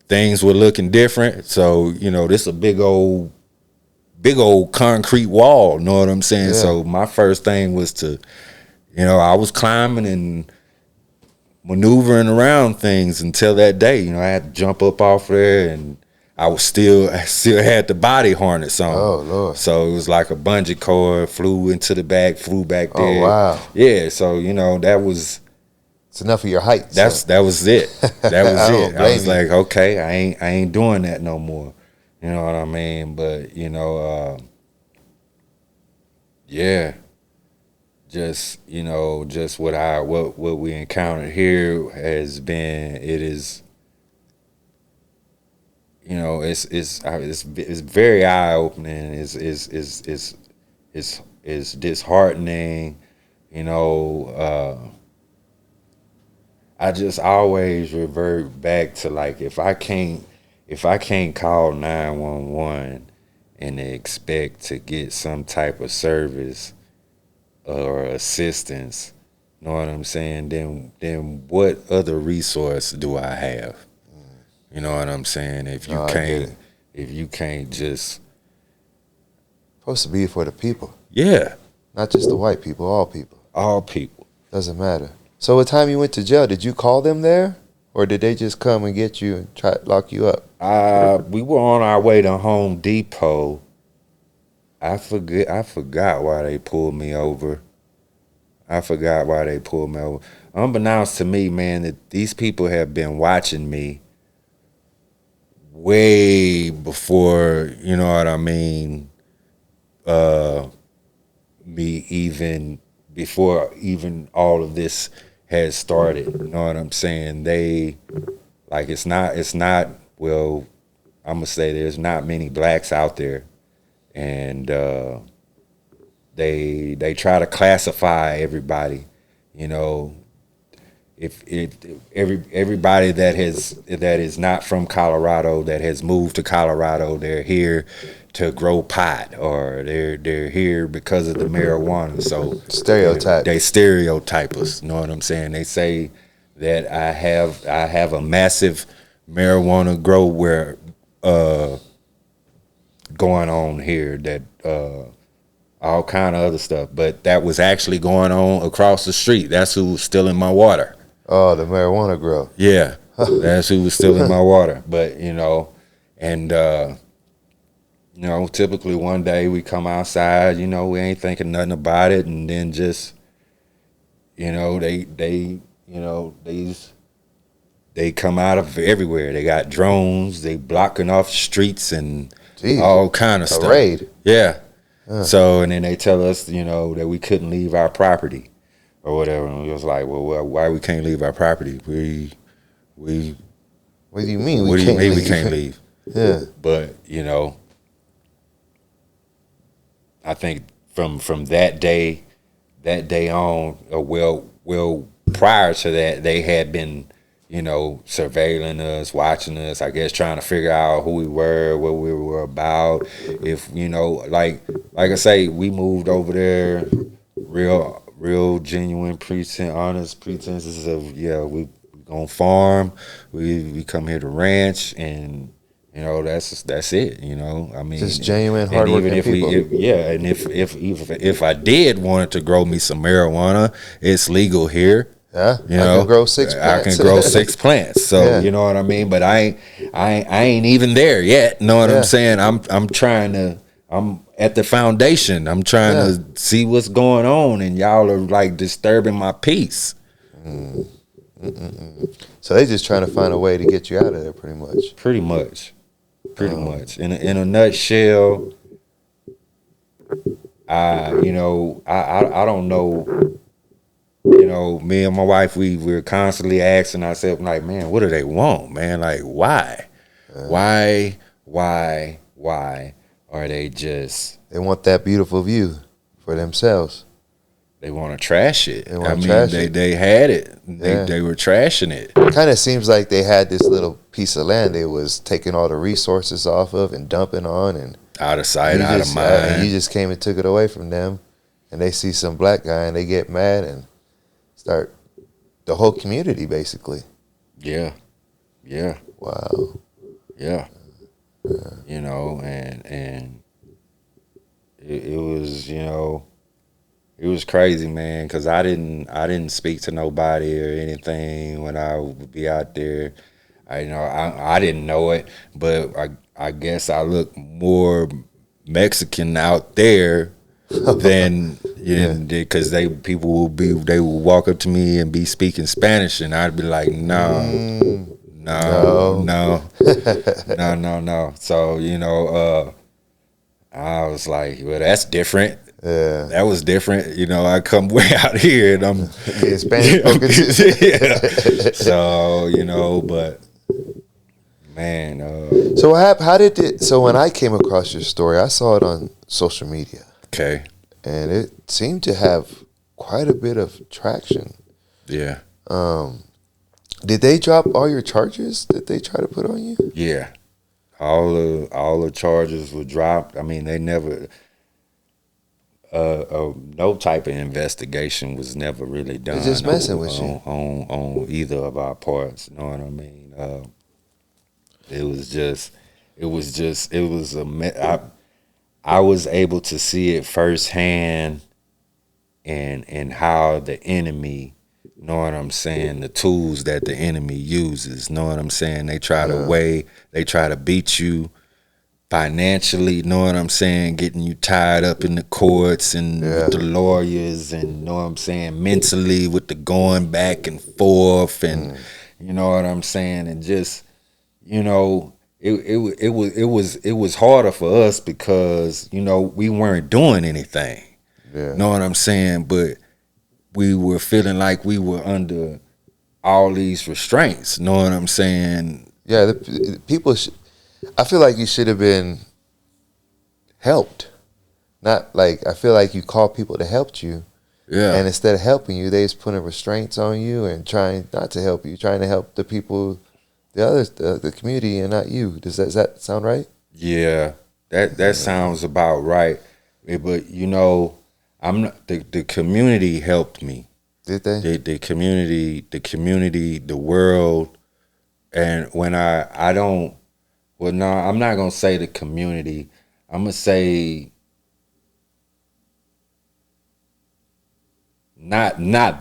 things were looking different. So, you know, this is a big old big old concrete wall. Know what I'm saying? Yeah. So my first thing was to, I was climbing and maneuvering around things until that day. I had to jump up off there, and I still had the body harness on. Oh, Lord. So it was like a bungee cord, flew back there. Oh, wow. Yeah, so that was It's enough of your height. that was it. That was I don't it. I was blame like, okay, I ain't doing that no more. You know what I mean? But yeah, just just what we encountered here has been. It is, it's very eye opening. It's disheartening. I just always revert back to, like, if I can't call 911 and expect to get some type of service or assistance, know what I'm saying? Then what other resource do I have? You know what I'm saying? If you can't just, Supposed to be for the people, yeah, not just the white people, all people. all people. Doesn't matter. So what time you went to jail? Did you call them there? Or did they just come and get you and try to lock you up? We were on our way to Home Depot. I forgot why they pulled me over. Unbeknownst to me, man, that these people have been watching me way before, you know what I mean, before even all of this has started. You know what I'm saying? It's not, well, I'm gonna say there's not many blacks out there, and they try to classify everybody. If everybody that is not from Colorado, that has moved to Colorado, they're here to grow pot, or they're here because of the marijuana. So Stereotype. They stereotype us. You know what I'm saying? They say that I have a massive marijuana grow where going on here, that all kind of other stuff, but that was actually going on across the street. That's who was stealing my water. Oh, the marijuana grow. Yeah, that's who was stealing my water. But typically one day we come outside, we ain't thinking nothing about it, and then just, they come out of everywhere. They got drones. They blocking off streets and Jeez. all kind of stuff. A raid. Yeah. So, and then they tell us, that we couldn't leave our property or whatever. And we was like, well, why we can't leave our property? What do you mean we can't leave? Yeah. But, I think from that day on, well, prior to that, they had been, surveilling us, watching us, I guess, trying to figure out who we were, what we were about. If, like I say, we moved over there, real genuine honest pretenses of, we gonna farm, we come here to ranch, and that's it. I mean, just genuine, hardworking people. And if I did want to grow me some marijuana, it's legal here. Yeah, I can grow 6 plants. I can grow 6 plants. So Yeah. You know what I mean. But I ain't even there yet. Know what I'm saying? I'm at the foundation. I'm trying to see what's going on, and y'all are like disturbing my peace. So they just trying to find a way to get you out of there, pretty much. Pretty much. In a nutshell, I don't know. Me and my wife, we're constantly asking ourselves, like, man, what do they want, man? Like, why? Why are they just... They want that beautiful view for themselves. They want to trash it. They had it. They were trashing it. It kind of seems like they had this little piece of land they was taking all the resources off of and dumping on, and out of sight, out of mind. And you just came and took it away from them, and they see some black guy and they get mad and start the whole community basically. Yeah. Wow. Yeah. And it was, it was crazy, man, because I didn't speak to nobody or anything when I would be out there. I didn't know it, but I guess I look more Mexican out there than because they would walk up to me and be speaking Spanish, and I'd be like, no, no. So I was like, well, that's different. Yeah. That was different. I come way out here and I'm Spanish spoken too. yeah. So, but man. So how did it? So when I came across your story, I saw it on social media. Okay. And it seemed to have quite a bit of traction. Yeah. Did they drop all your charges that they try to put on you? Yeah. All the charges were dropped. I mean, they never. No type of investigation was never really done. They're just messing with you on either of our parts. You know what I mean? I was able to see it firsthand, and how the enemy, know what I'm saying, the tools that the enemy uses. Know what I'm saying? They try to beat you financially, know what I'm saying, getting you tied up in the courts and with the lawyers, and know what I'm saying, mentally with the going back and forth, and you know what I'm saying, and just it was harder for us because we weren't doing anything. Know what I'm saying? But we were feeling like we were under all these restraints. Know what I'm saying? Yeah, the people. I feel like you should have been helped. Not like, I feel like you called people to help you. Yeah. And instead of helping you, they just putting restraints on you and trying not to help you, trying to help the people, the others, the community, and not you. Does that sound right? Yeah, that sounds about right. But I'm not, the community helped me. Did they? The community, the world, and when I don't. Well, no, I'm not gonna say the community. I'm gonna say not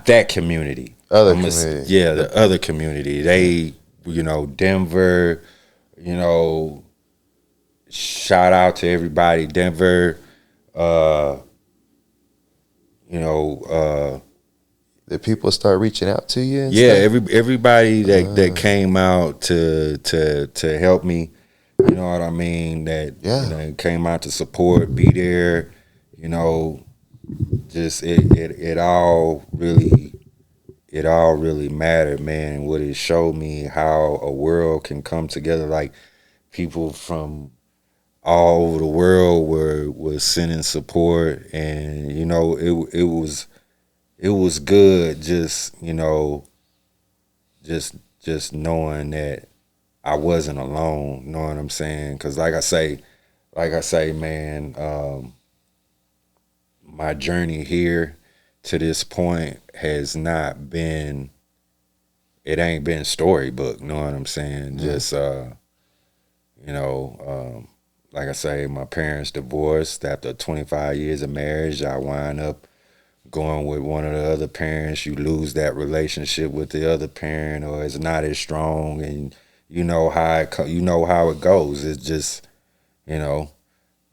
that community. Community. Yeah, the other community. They, Denver. Shout out to everybody, Denver. Did people start reaching out to you? Everybody that came out to help me. You know what I mean? That came out to support, be there. Just it all really mattered, man. What it showed me, how a world can come together. Like people from all over the world were sending support, and it was good. Just just knowing that I wasn't alone, you know what I'm saying? Because like I say, man, my journey here to this point has not been, it ain't been storybook, you know what I'm saying? Just, like I say, my parents divorced after 25 years of marriage. I wind up going with one of the other parents. You lose that relationship with the other parent, or it's not as strong, and you know how it goes. It's just,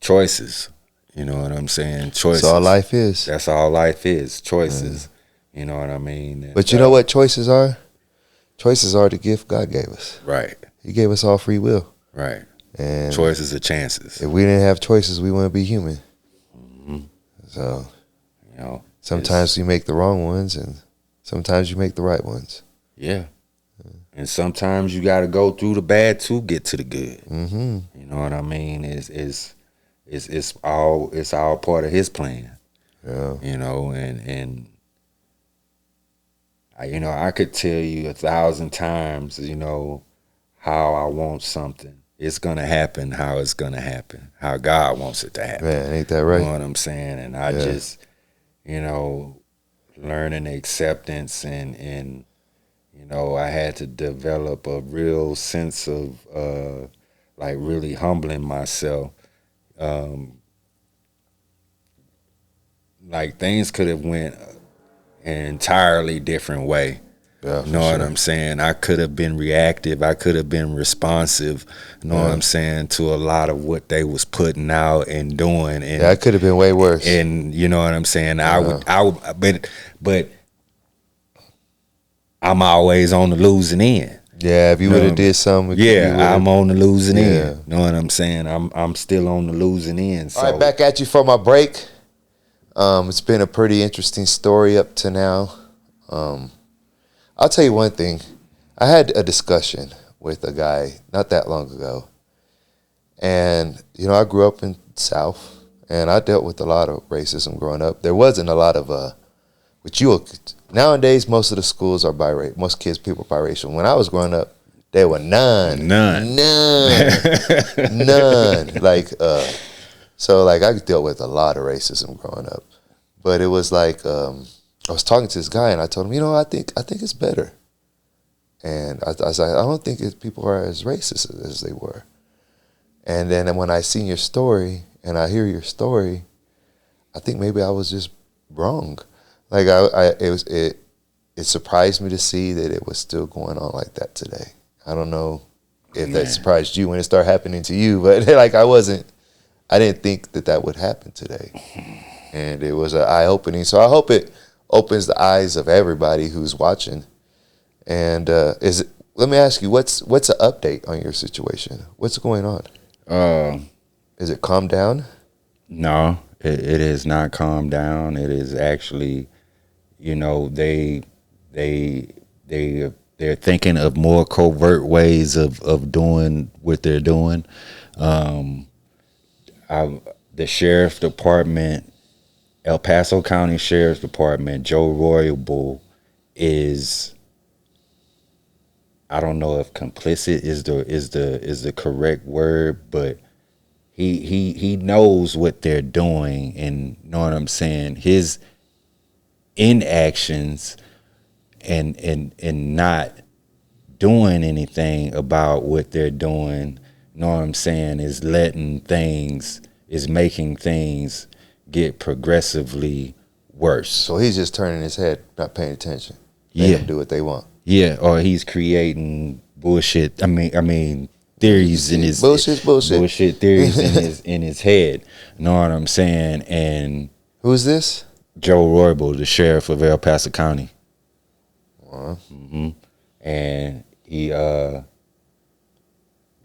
choices. You know what I'm saying? Choices. That's all life is. That's all life is. Choices. You know what I mean? But you know what choices are? Choices are the gift God gave us. Right. He gave us all free will. Right. And choices are chances. If we didn't have choices, we wouldn't be human. Mm-hmm. So, sometimes you make the wrong ones, and sometimes you make the right ones. Yeah. And sometimes you got to go through the bad to get to the good. Mm-hmm. You know what I mean? It's all part of His plan. Yeah. And I could tell you 1,000 times, how I want something. It's gonna happen how it's gonna happen, how God wants it to happen. Man, ain't that right? You know what I'm saying? And I just, learning acceptance, and I had to develop a real sense of really humbling myself. like things could have went an entirely different way. Yeah, You know what I'm saying? I could have been reactive. I could have been responsive. You know what I'm saying, to a lot of what they was putting out and doing. And that could have been way worse. And you know what I'm saying? I would, but I'm always on the losing end. Yeah, if you would have did something. I'm on the losing Yeah. end. You know what I'm saying? I'm still on the losing end. So All right, back at you for my break. It's been a pretty interesting story up to now. I'll tell you one thing. I had a discussion with a guy not that long ago. And, you know, I grew up in South, and I dealt with a lot of racism growing up. There wasn't a lot of, nowadays, most of the schools are biracial. Most people are biracial. When I was growing up, there were none. Like, so, like, I dealt with a lot of racism growing up. But it was like, I was talking to this guy, and I told him, you know, I think it's better. And I was like, I don't think people are as racist as they were. And then when I seen your story and I hear your story, I think maybe I was just wrong. Like it surprised me to see that it was still going on like that today. I don't know if that surprised you when it started happening to you, but like I didn't think that would happen today. And it was an eye-opening. So I hope it opens the eyes of everybody who's watching. And let me ask you, what's an update on your situation? What's going on? Is it calmed down? No, it is not calmed down. It is actually, you know, they're thinking of more covert ways of doing what they're doing. The sheriff department, El Paso County Sheriff's Department, Joe Roybal is, I don't know if complicit is the correct word, but he knows what they're doing, and know what I'm saying. His inactions and not doing anything about what they're doing, know what I'm saying, is making things get progressively worse. So he's just turning his head, not paying attention. Yeah, do what they want. Yeah, or he's creating bullshit. I mean theories in his bullshit theories in his head. Know what I'm saying? And who's this? Joe Roybal, the sheriff of El Paso County. Mm-hmm. And he,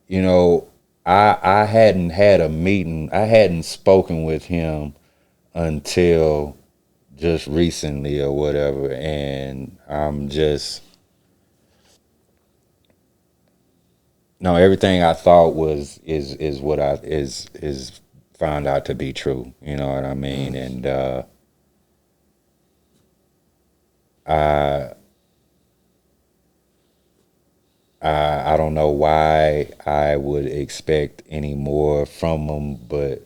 you know, I hadn't had a meeting. I hadn't spoken with him until just recently or whatever, and I'm just, no, everything I thought is what is found out to be true. You know what I mean? And I don't know why I would expect any more from them, but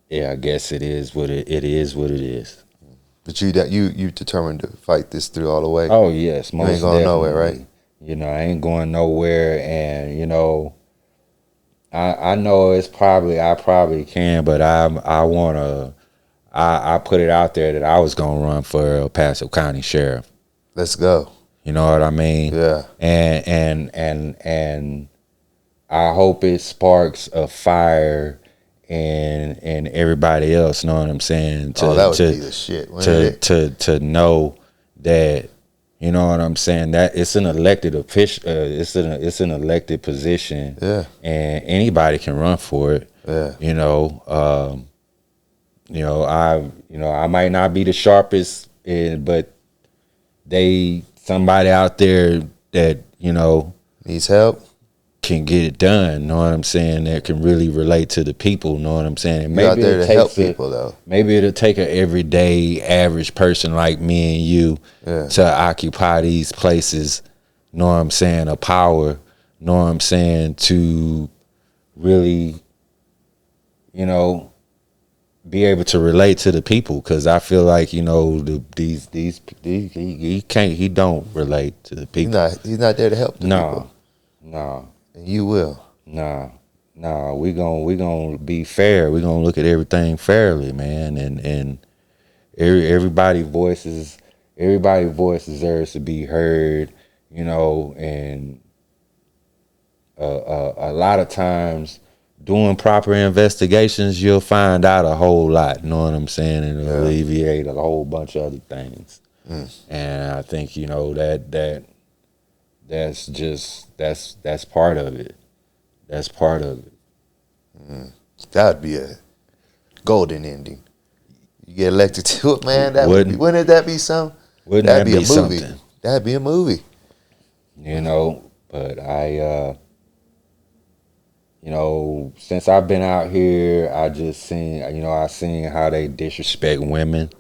yeah, I guess it is what it is. But you determined to fight this through all the way. Oh yes, most you ain't going nowhere, right? You know, I ain't going nowhere, and you know, I know I probably can, but I put it out there that I was gonna run for El Paso County Sheriff. Let's go. You know what I mean? Yeah. And I hope it sparks a fire and everybody else, know what I'm saying? That would be the shit. To know that, you know what I'm saying, that it's an elected official, it's an elected position. Yeah. And anybody can run for it. Yeah. You know, I might not be the sharpest, but somebody out there that, you know, needs help, can get it done, know what I'm saying, that can really relate to the people, know what I'm saying. And maybe out there to help people, though. Maybe it'll take an everyday average person like me and you to occupy these places, know what I'm saying, of power, know what I'm saying, to really, you know, be able to relate to the people, because I feel like, you know, he don't relate to the people. He's not there to help the people. No. And you will. No. No, we gonna be fair. We gonna look at everything fairly, man, and everybody's voice deserves to be heard, you know, and a lot of times doing proper investigations, you'll find out a whole lot. You know what I'm saying? And it'll alleviate a whole bunch of other things. And I think, you know, that's part of it. That's part of it. That'd be a golden ending. You get elected to it, man. Wouldn't that be something? Wouldn't That'd that be be a movie. something? That'd be a movie. You know, but you know, since I've been out here, I seen how they disrespect women.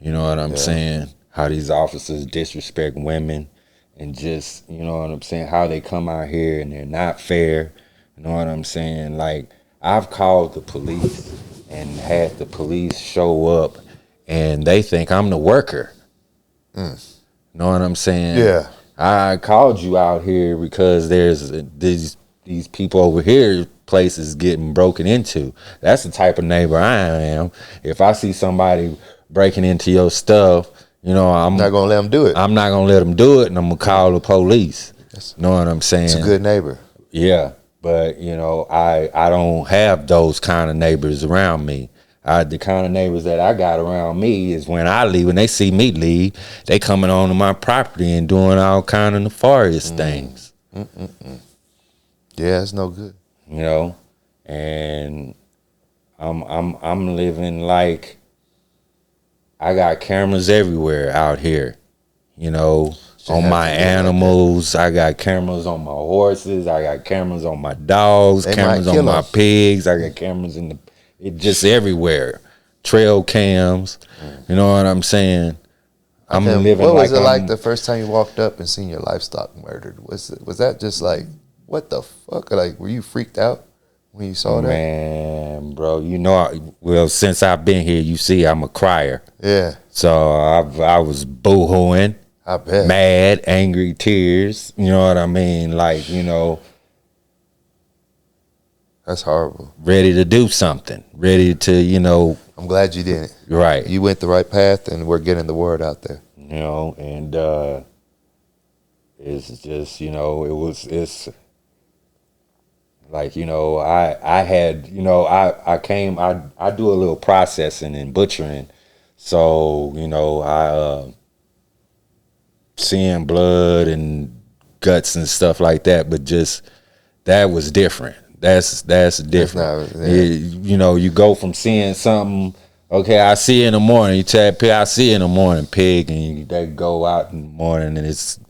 You know what I'm saying? How these officers disrespect women, and just, you know what I'm saying, how they come out here and they're not fair. You know what I'm saying? Like, I've called the police and had the police show up, and they think I'm the worker. You know what I'm saying? Yeah. I called you out here because there's these people over here, places getting broken into. That's the type of neighbor I am. If I see somebody breaking into your stuff, you know, I'm not gonna let them do it. I'm not gonna let them do it, and I'm gonna call the police. You know what I'm saying? It's a good neighbor. Yeah, but you know, I don't have those kind of neighbors around me. The kind of neighbors that I got around me is when I leave, when they see me leave, they coming onto my property and doing all kind of nefarious things. Yeah, it's no good. You know, and I'm living like I got cameras everywhere out here. You know, on my animals, I got cameras on my horses, I got cameras on my dogs, cameras on my pigs, I got cameras just everywhere. Trail cams. You know what I'm saying? I'm living what was like it like the first time you walked up and seen your livestock murdered? Was that just like, what the fuck? Like, were you freaked out when you saw that? Man, bro, you know, well, since I've been here, you see I'm a crier. Yeah. So I was boo-hooing. I bet. Mad, angry tears. You know what I mean? Like, you know. That's horrible. Ready to do something. Ready to, you know. I'm glad you didn't. Right. You went the right path, and we're getting the word out there. You know, and it's just, you know, it's like, you know, I had, you know, I do a little processing and butchering. So, you know, seeing blood and guts and stuff like that, but just that was different. That's different. You know, you go from seeing something, okay, I see in the morning, you tell pig, I see in the morning, pig, and they go out in the morning and it's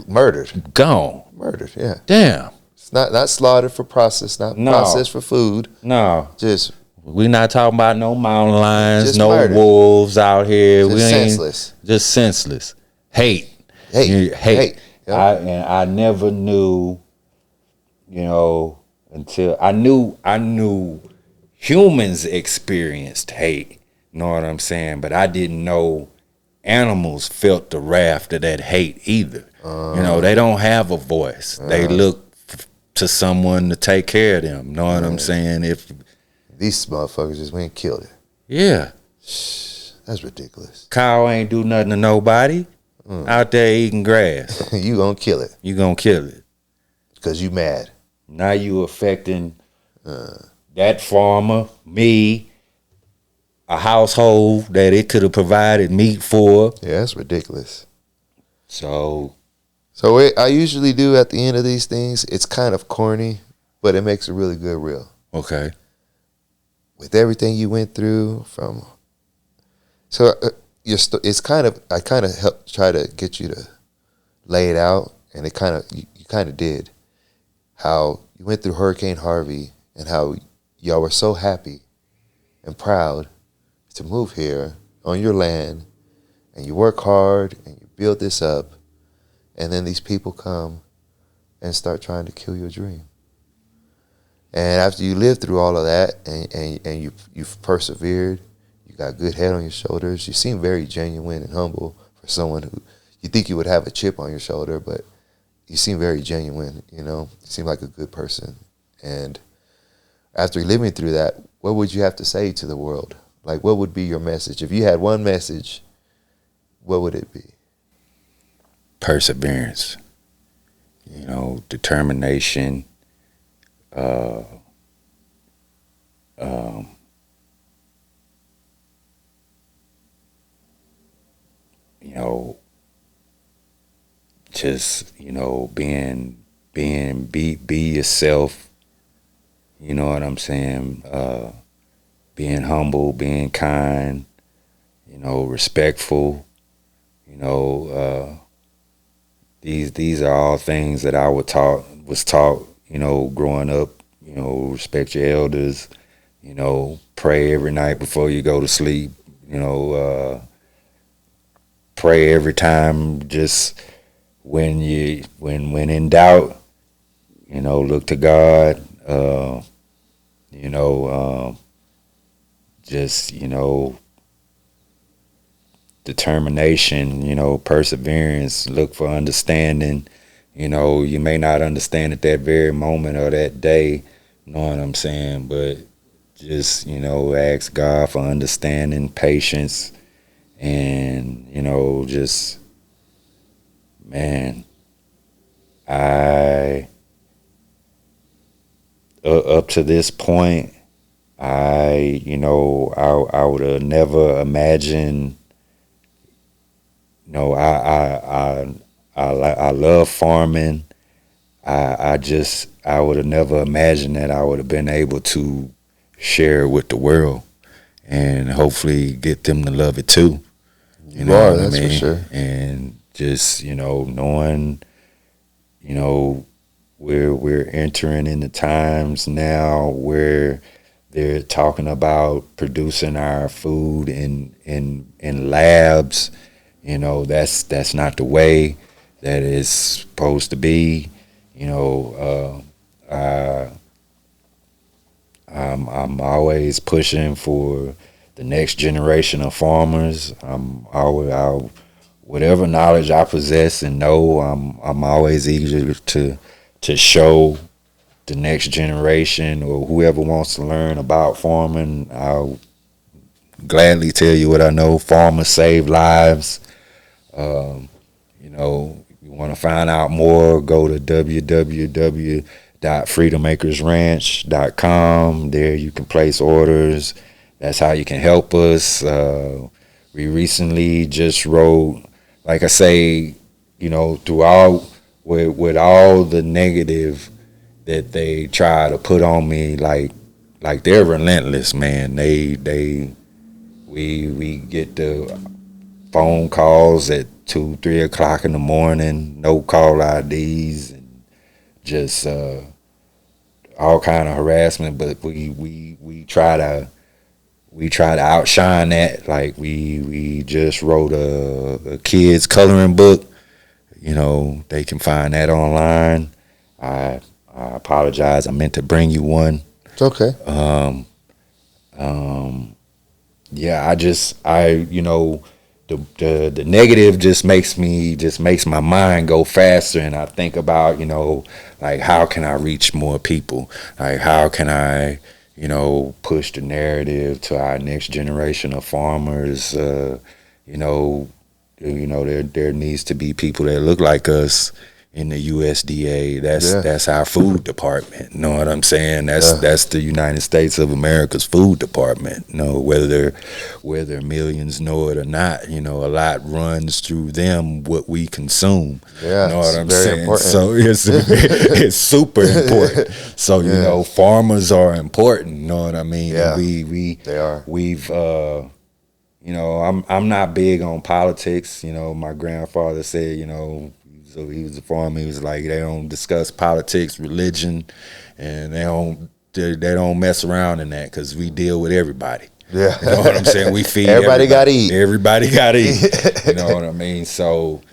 murdered. Gone. Murdered, yeah. Damn. It's not slaughtered for process, not processed for food. No. Just we not talking about no mountain lions, just no murdered. Wolves out here. Just senseless. Just senseless. Hate. Hate. Yep. I never knew, you know, until I knew humans experienced hate. You know what I'm saying? But I didn't know animals felt the wrath of that hate either. You know, they don't have a voice. They look to someone to take care of them. You know what I'm saying? If these motherfuckers just went and killed it. Yeah. That's ridiculous. Cow ain't do nothing to nobody. Out there eating grass. You gonna kill it. You gonna kill it. Because you mad. Now you affecting that farmer, me, a household that it could have provided meat for. Yeah, that's ridiculous. So I usually do at the end of these things, it's kind of corny, but it makes a really good reel. Okay. With everything you went through it's kind of, I kind of helped try to get you to lay it out, and it kind of, you kind of did. How you went through Hurricane Harvey and how y'all were so happy and proud to move here on your land, and you work hard and you build this up, and then these people come and start trying to kill your dream. And after you live through all of that and you've persevered, you got good head on your shoulders, you seem very genuine and humble for someone who you think you would have a chip on your shoulder, but you seem very genuine, you know. You seem like a good person. And after living through that, what would you have to say to the world? Like, what would be your message? If you had one message, what would it be? Perseverance, determination, just be yourself. You know what I'm saying? Being humble, being kind, respectful. These are all things that I was taught, growing up. Respect your elders. Pray every night before you go to sleep. Pray every time. Just when in doubt, look to God. Just determination, perseverance, look for understanding. You may not understand at that very moment or that day, you know what I'm saying? But just, ask God for understanding, patience, and, just, man, up to this point, I would have never imagined. I love farming. I would have never imagined that I would have been able to share it with the world and hopefully get them to love it too. You know what I mean? For sure. And just, knowing, we're entering in the times now where they're talking about producing our food in labs. That's not the way that it's supposed to be. I'm always pushing for the next generation of farmers. Whatever knowledge I possess and know, I'm always eager to show the next generation or whoever wants to learn about farming. I'll gladly tell you what I know. Farmers save lives. If you want to find out more, go to www.freedomacresranch.com. There you can place orders. That's how you can help us. We recently just wrote, like I say, throughout with all the negative that they try to put on me, like they're relentless, man. We get the phone calls at 2-3 o'clock in the morning, no call IDs, and just all kind of harassment. But we try to outshine that. Like we just wrote a kids coloring book. They can find that online. I apologize. I meant to bring you one. It's okay. Yeah, the negative just makes my mind go faster, and I think about, like, how can I reach more people? Like, how can I, push the narrative to our next generation of farmers? There needs to be people that look like us in the USDA. That's our food department. You know what I'm saying? That's the United States of America's food department. Whether millions know it or not, a lot runs through them what we consume. Yeah, you know what I'm saying? Important. So it's super important. So farmers are important. You know what I mean? Yeah, they are. We've I'm not big on politics. My grandfather said, so he was a farmer. He was like, they don't discuss politics, religion, and they don't mess around in that because we deal with everybody. Yeah, you know what I'm saying. We feed everybody. Got to eat. Everybody got to eat. You know what I mean. So,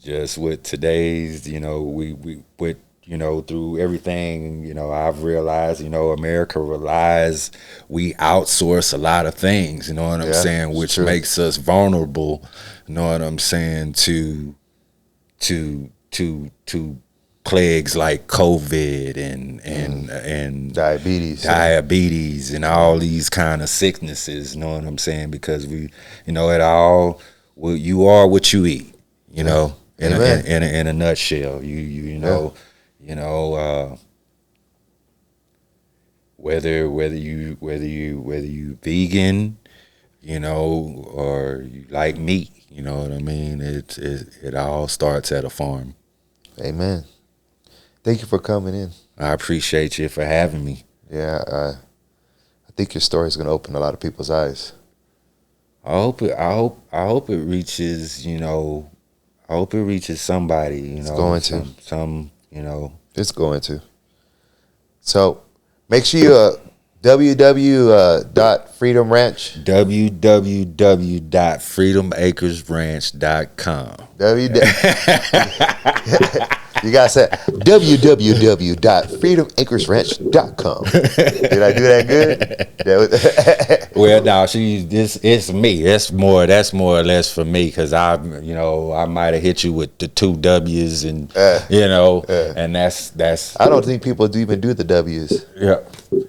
just with today's, we with through everything, I've realized, America relies, we outsource a lot of things, you know what I'm saying, which makes us vulnerable, you know what I'm saying, to plagues like COVID and diabetes and all these kind of sicknesses. You know what I'm saying? Because we, you know, you are what you eat. You know, in a nutshell. You know, whether you vegan, you know, or you like meat. You know what I mean? It all starts at a farm. Amen. Thank you for coming in. I appreciate you for having me. Yeah, I think your story is going to open a lot of people's eyes. I hope it reaches, you know, I hope it reaches somebody, you know. It's going to. Some, you know. It's going to. So make sure you www.freedomranch. www.freedomacresranch.com. You gotta say www.freedomacresranch.com. Did I do that good? Well, no, it's me. That's more or less for me, because I might have hit you with the 2 W's and and that's. I don't think people even do the W's. Yeah.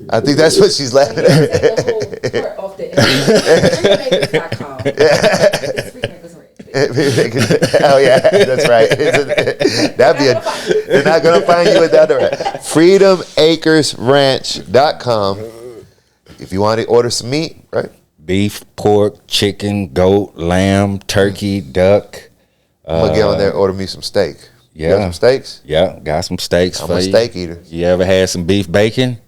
I think that's what she's laughing at. Oh yeah, that's right. They're not gonna find you without the right. FreedomAcresRanch.com. If you want to order some meat, right? Beef, pork, chicken, goat, lamb, turkey, duck. I'm gonna get on there and order me some steak. Yeah, you got some steaks. Yeah, got some steaks. I'm a steak eater. You ever had some beef bacon?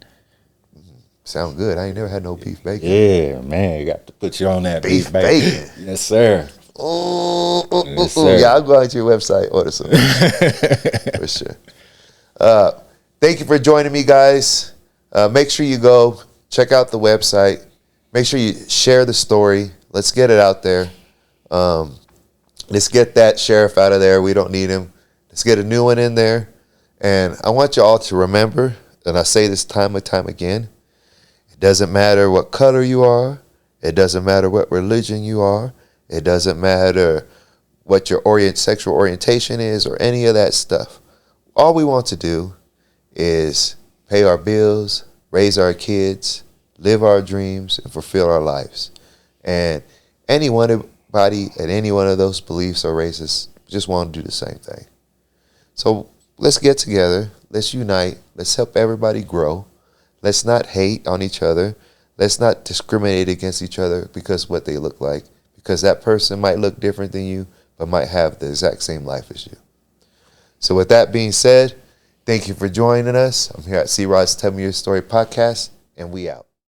Sound good. I ain't never had no beef bacon. Yeah, man, you got to put you on that beef bacon. Yes, sir. Yes, sir. Yeah, I'll go out to your website, order some for sure. Thank you for joining me, guys. Make sure you go check out the website. Make sure you share the story. Let's get it out there. Let's get that sheriff out of there. We don't need him. Let's get a new one in there. And I want you all to remember, and I say this time and time again, it doesn't matter what color you are. It doesn't matter what religion you are. It doesn't matter what your sexual orientation is or any of that stuff. All we want to do is pay our bills, raise our kids, live our dreams, and fulfill our lives. And anybody at any one of those beliefs or races just want to do the same thing. So let's get together. Let's unite. Let's help everybody grow. Let's not hate on each other. Let's not discriminate against each other because of what they look like. Because that person might look different than you, but might have the exact same life as you. So with that being said, thank you for joining us. I'm here at C. Rod's Tell Me Your Story podcast, and we out.